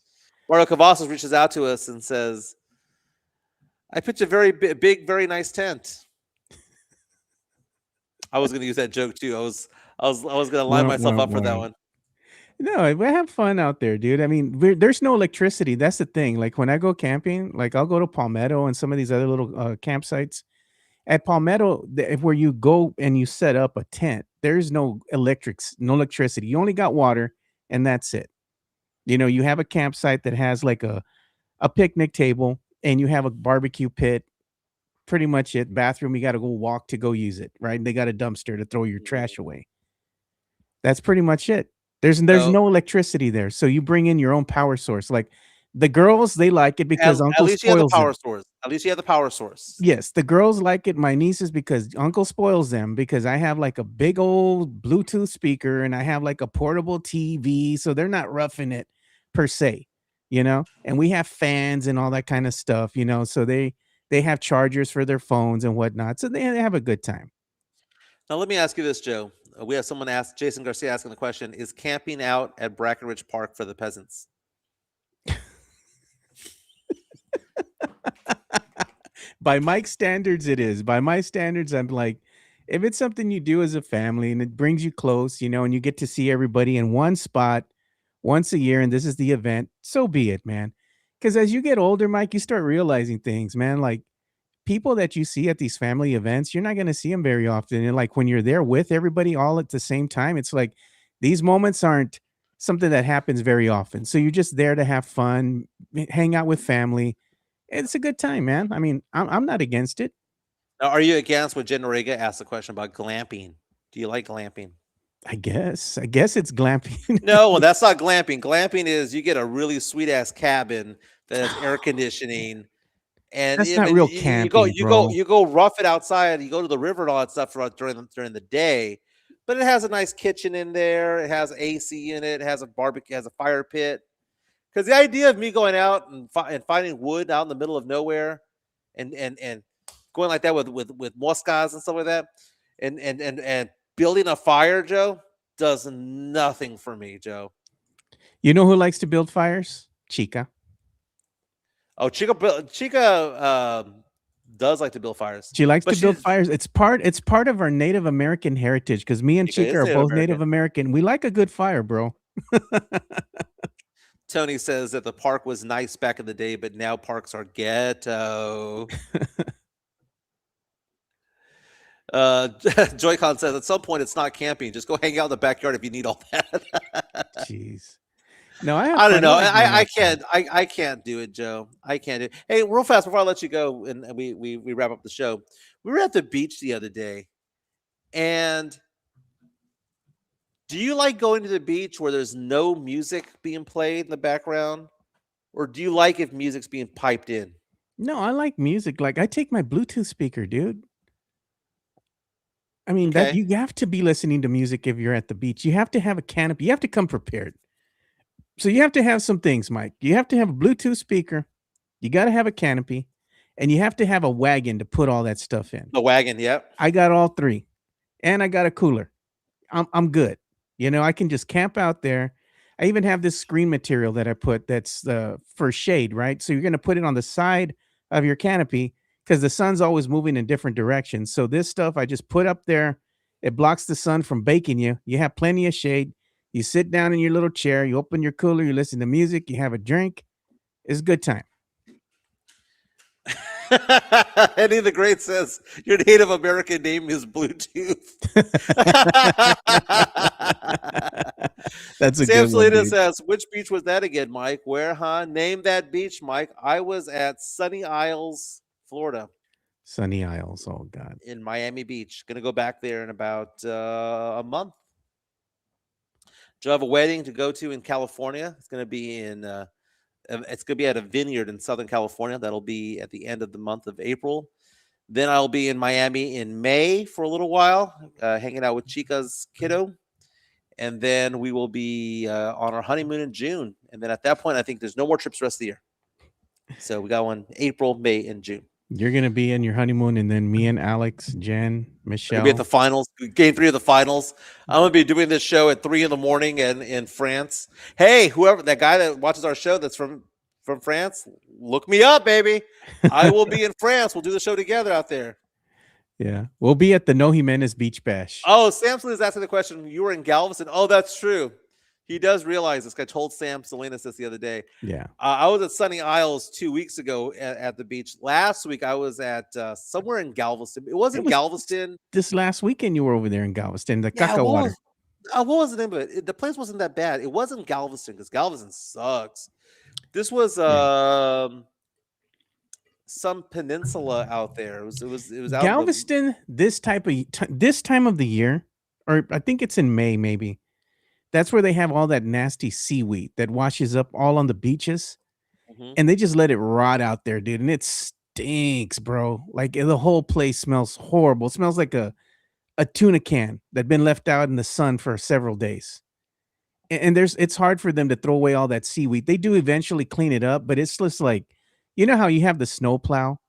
Mario Cavazos reaches out to us and says, "I pitch a very big, very nice tent." I was gonna use that joke too. I was gonna line Wah, myself wah, up for that wah. one. No, we have fun out there, dude. I mean, there's no electricity. That's the thing. Like when I go camping, like I'll go to Palmetto and some of these other little campsites. At Palmetto, where you go and you set up a tent, there's no electricity. You only got water, and that's it. You have a campsite that has like a picnic table, and you have a barbecue pit. Pretty much it. Bathroom, you got to go walk to go use it, right? And they got a dumpster to throw your Mhm. trash away. That's pretty much it. There's So no electricity there, so you bring in your own power source. Like the girls, they like it at, because at uncle least you have the spoils power them. source. At least you have the power source. Yes, the girls like it, my nieces, because uncle spoils them because I have like a big old Bluetooth speaker and I have like a portable TV, so they're not roughing it per se. And we have fans and all that kind of stuff, so they have chargers for their phones and whatnot, so they have a good time. Now let me ask you this, Joe. We have someone asked Jason Garcia asking the question: is camping out at Brackenridge Park for the peasants? By Mike's standards, it is. By my standards, I'm like, if it's something you do as a family and it brings you close, and you get to see everybody in one spot once a year, and this is the event, so be it, man. Because as you get older, Mike, you start realizing things, man. Like people that you see at these family events, you're not going to see them very often. And like when you're there with everybody all at the same time, it's like these moments aren't something that happens very often. So you're just there to have fun, hang out with family. It's a good time, man. I mean, I'm not against it. Now, are you against what Jen Noriega asked the question about glamping? Do you like glamping? I guess it's glamping. No, well, that's not glamping. Glamping is you get a really sweet ass cabin that has air conditioning, and That's I not mean, real you go camping, bro. rough it outside. You go to the river and all that stuff during the day, but it has a nice kitchen in there. It has AC in it. It has a barbecue, has a fire pit. Because the idea of me going out and finding wood out in the middle of nowhere, and going like that with moscas and stuff like that, and building a fire, Joe, does nothing for me, Joe. You know who likes to build fires? Chica. Oh, Chica does like to build fires, She likes but to build fires. It's part of our Native American heritage because me and Chica Chica is are Native both Native American. American. We like a good fire, bro. Tony says that the park was nice back in the day, but now parks are ghetto. Joy-Con says at some point it's not camping. Just go hang out in the backyard if you need all that. Jeez. No, I have I don't fun. know. like going I outside. can't. I can't do it, Joe. I can't do it. Hey, real fast before I let you go and we wrap up the show. We were at the beach the other day, and do you like going to the beach where there's no music being played in the background, or do you like if music's being piped in? No, I like music. Like I take my Bluetooth speaker, dude. I mean, that Okay. you have to be listening to music if you're at the beach. You have to have a canopy. You have to come prepared. So you have to have some things, Mike. You have to have a Bluetooth speaker. You got to have a canopy, and you have to have a wagon to put all that stuff in. The wagon. Yep. I got all three, and I got a cooler. I'm good. I can just camp out there. I even have this screen material that I put that's for shade, right? So you're gonna put it on the side of your canopy because the sun's always moving in different directions. So this stuff I just put up there. It blocks the sun from baking you. You have plenty of shade. You sit down in your little chair. You open your cooler. You listen to music. You have a drink. It's a good time. Eddie the Great says your Native American name is Bluetooth. That's a Sam good one, Selena dude. says, which beach was that again, Mike? Where, huh? Name that beach, Mike. I was at Sunny Isles, Florida, Sunny Isles. Oh God. in Miami Beach. Gonna go back there in about a month. Do you have a wedding to go to in California? It's gonna be it's gonna be at a vineyard in Southern California. That'll be at the end of the month of April. Then I'll be in Miami in May for a little while, hanging out with Chica's kiddo. And then we will be on our honeymoon in June. And then at that point, I think there's no more trips the rest of the year. So we got one April, May, and June. You're gonna be in your honeymoon, and then me and Alex, Jen, We're gonna be at Michelle. the finals, game 3 of the finals. I'm gonna be doing this show at 3 in the morning and in France. Hey, whoever that guy that watches our show that's from France, look me up, baby. I will be in France. We'll do the show together out there. Yeah, we'll be at the No Jimenez Beach Bash. Oh, Samson is asking the question. You were in Galveston. Oh, that's true. He does realize this. I told Sam Selena this the other day. Yeah, I was at Sunny Isles 2 weeks ago at the beach. Last week I was at somewhere in Galveston. It wasn't was Galveston. this last weekend you were over there in Galveston, the Yeah, Caca Water. what was the name of it? The place wasn't that bad. It wasn't Galveston because Galveston sucks. This was some peninsula out there. It was out in the Galveston, this time of the year, or I think it's in May, maybe. That's where they have all that nasty seaweed that washes up all on the beaches, Mhm. and they just let it rot out there, dude. And it stinks, bro. Like the whole place smells horrible. It smells like a tuna can that been left out in the sun for several days. And it's hard for them to throw away all that seaweed. They do eventually clean it up, but it's just like, how you have the snow plow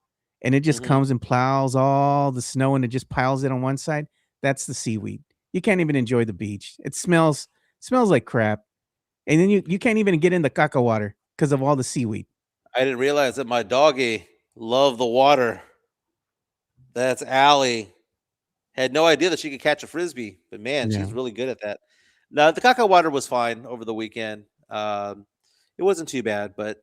and it just Mhm. comes and plows all the snow and it just piles it on one side. That's the seaweed. You can't even enjoy the beach. It smells like crap. And then you can't even get in the caca water because of all the seaweed. I didn't realize that my doggy loved the water. That's Allie. Had no idea that she could catch a frisbee, but man, Yeah. she's really good at that. No, the caca water was fine over the weekend. It wasn't too bad, but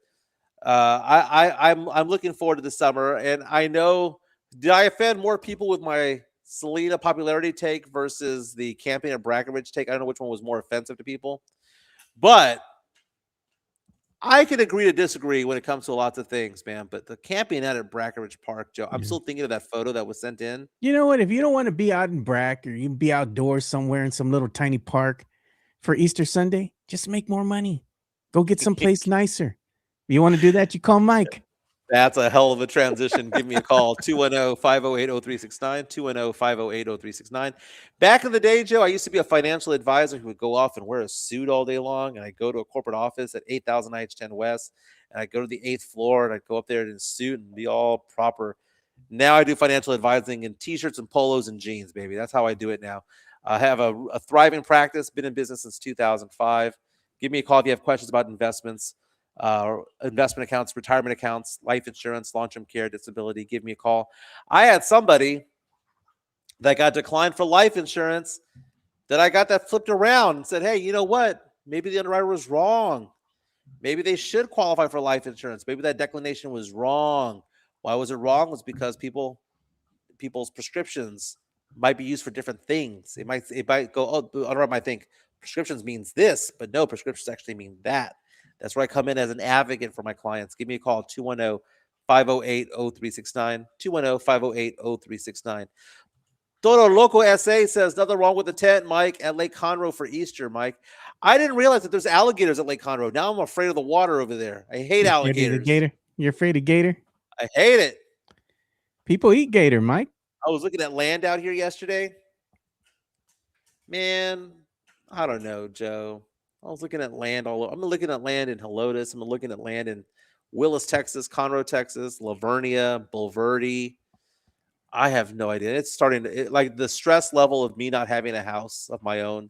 I'm looking forward to the summer. And I know, did I offend more people with my Selena popularity take versus the camping and Brackenridge take? I don't know which one was more offensive to people, but I can agree to disagree when it comes to lots of things, man. But the camping out at Brackenridge Park, Joe, I'm Yeah. still thinking of that photo that was sent in. You know what? If you don't want to be out in Brack or you can be outdoors somewhere in some little tiny park for Easter Sunday, just make more money. Go get someplace nicer. If you want to do that, you call Mike. That's a hell of a transition. Give me a call, 210-508-0369, 210-508-0369. Back in the day, Joe, I used to be a financial advisor who would go off and wear a suit all day long. And I'd go to a corporate office at 8000 IH10 West. And I'd go to the 8th floor and I'd go up there in a suit and be all proper. Now I do financial advising in t-shirts and polos and jeans, baby. That's how I do it now. I have a thriving practice, been in business since 2005. Give me a call if you have questions about investments, investment accounts, retirement accounts, life insurance, long-term care, disability. Give me a call. I had somebody that got declined for life insurance that I got that flipped around and said, hey, you know what? Maybe the underwriter was wrong. Maybe they should qualify for life insurance. Maybe that declination was wrong. Why was it wrong? It was because people's prescriptions might be used for different things. It might go, oh, the underwriter might think prescriptions means this, but no, prescriptions actually mean that. That's where I come in as an advocate for my clients. Give me a call, 210-508-0369, 210-508-0369. Todo Loco SA says, nothing wrong with the tent, Mike, at Lake Conroe for Easter, Mike. I didn't realize that there's alligators at Lake Conroe. Now I'm afraid of the water over there. I hate You're afraid of the alligators. gator? You're afraid of gator? I hate it. People eat gator, Mike. I was looking at land out here yesterday. Man, I don't know, Joe. I was looking at land all over. I'm looking at land in Helotes. I'm looking at land in Willis, Texas, Conroe, Texas, Lavernia, Bulverde. I have no idea. It's starting to like the stress level of me not having a house of my own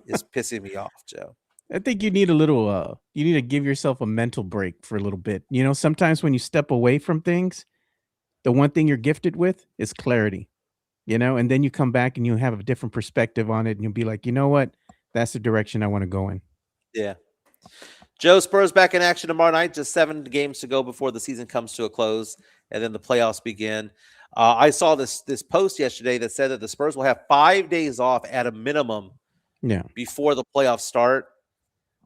is pissing me off, Joe. I think you need a little you need to give yourself a mental break for a little bit. You know, sometimes when you step away from things, the one thing you're gifted with is clarity. You know, and then you come back and you have a different perspective on it and you'll be like, "You know what? That's the direction I want to go in." Yeah. Joe, Spurs back in action tomorrow night. Just 7 games to go before the season comes to a close and then the playoffs begin. I saw this post yesterday that said that the Spurs will have 5 days off at a minimum Yeah. before the playoffs start.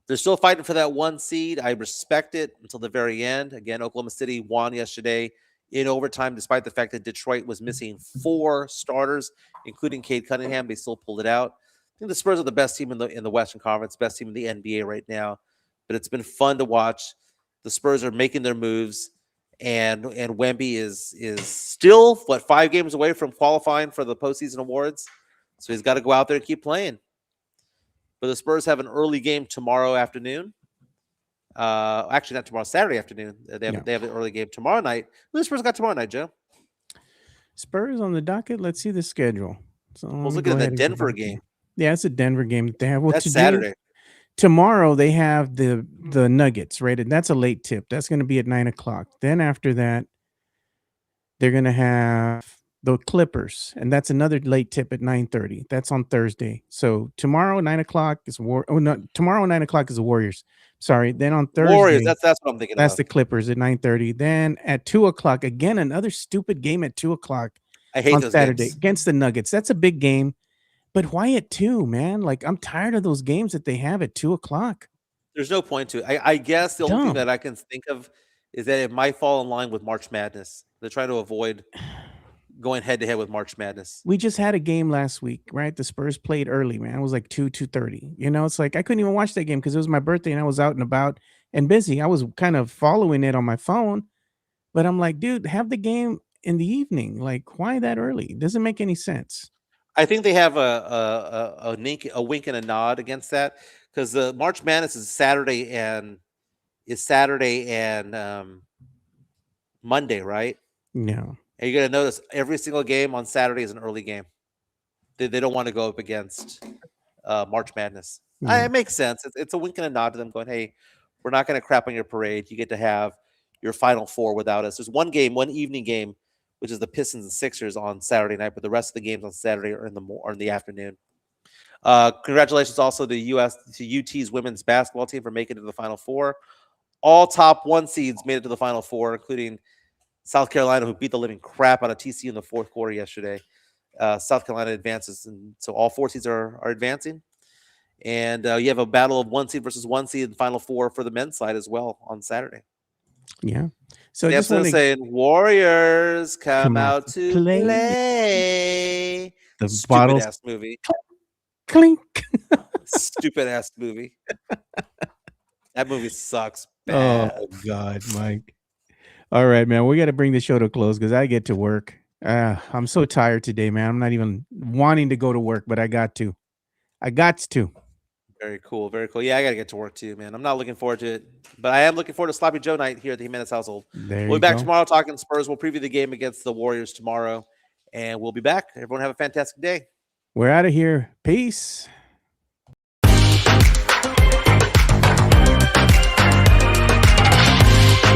They're still fighting for that 1 seed. I respect it until the very end. Again, Oklahoma City won yesterday in overtime, despite the fact that Detroit was missing 4 starters, including Cade Cunningham. They still pulled it out. I think the Spurs are the best team in the Western Conference, best team in the NBA right now. But it's been fun to watch. The Spurs are making their moves, and Wemby is still 5 games away from qualifying for the postseason awards. So he's got to go out there and keep playing. But the Spurs have an early game tomorrow afternoon. Actually, not tomorrow, Saturday afternoon. They have an early game tomorrow night. Who the Spurs got tomorrow night, Joe? Spurs on the docket. Let's see the schedule. So I was looking at that Denver game. Yeah, it's a Denver game that they have. Well, That's today, Saturday. tomorrow they have the Nuggets, right? And that's a late tip. That's going to be at 9:00. Then after that, they're going to have the Clippers, and that's another late tip at 9:30. That's on Thursday. So tomorrow 9:00 is tomorrow 9:00 is the Warriors. Sorry. Then on Thursday, Warriors. That's what I'm thinking that's of. the Clippers at 9:30. Then at 2:00, again another stupid game at 2:00 I hate on those Saturday games. against the Nuggets. That's a big game. But why at 2, man? Like, I'm tired of those games that they have at 2:00. There's no point to it. I guess the only thing Dumb. that I can think of is that it might fall in line with March Madness. They're trying to avoid going head to head with March Madness. We just had a game last week, right? The Spurs played early, man. It was like 2:30. You know, it's like I couldn't even watch that game because it was my birthday and I was out and about and busy. I was kind of following it on my phone, but I'm like, dude, have the game in the evening. Like, why that early? It doesn't make any sense. I think they have a wink and a nod against that because the March Madness is Saturday and Monday, right? No. And you're gonna notice every single game on Saturday is an early game. They don't want to go up against March Madness. Yeah. It makes sense. It's a wink and a nod to them going, hey, we're not going to crap on your parade. You get to have your Final Four without us. There's one evening game, which is the Pistons and Sixers on Saturday night, but the rest of the games on Saturday are in the afternoon. Congratulations also to UT's women's basketball team for making it to the Final Four. All top 1 seeds made it to the Final Four, including South Carolina, who beat the living crap out of TCU in the 4th quarter yesterday. South Carolina advances, and so all 4 seeds are advancing. And you have a battle of 1 seed versus 1 seed in the Final Four for the men's side as well on Saturday. Yeah. So I They have just want to saying, Warriors come out to play. play. The Stupid bottles ass movie. clink. Stupid ass movie. That movie sucks. Oh Bad. God, Mike. All right, man. We got to bring the show to a close because I get to work. I'm so tired today, man. I'm not even wanting to go to work, but I got to. I got to. Very cool. Very cool. Yeah, I got to get to work too, man. I'm not looking forward to it, but I am looking forward to Sloppy Joe night here at the Jimenez household. There We'll you be back go. tomorrow talking Spurs. We'll preview the game against the Warriors tomorrow, and we'll be back. Everyone have a fantastic day. We're out of here. Peace.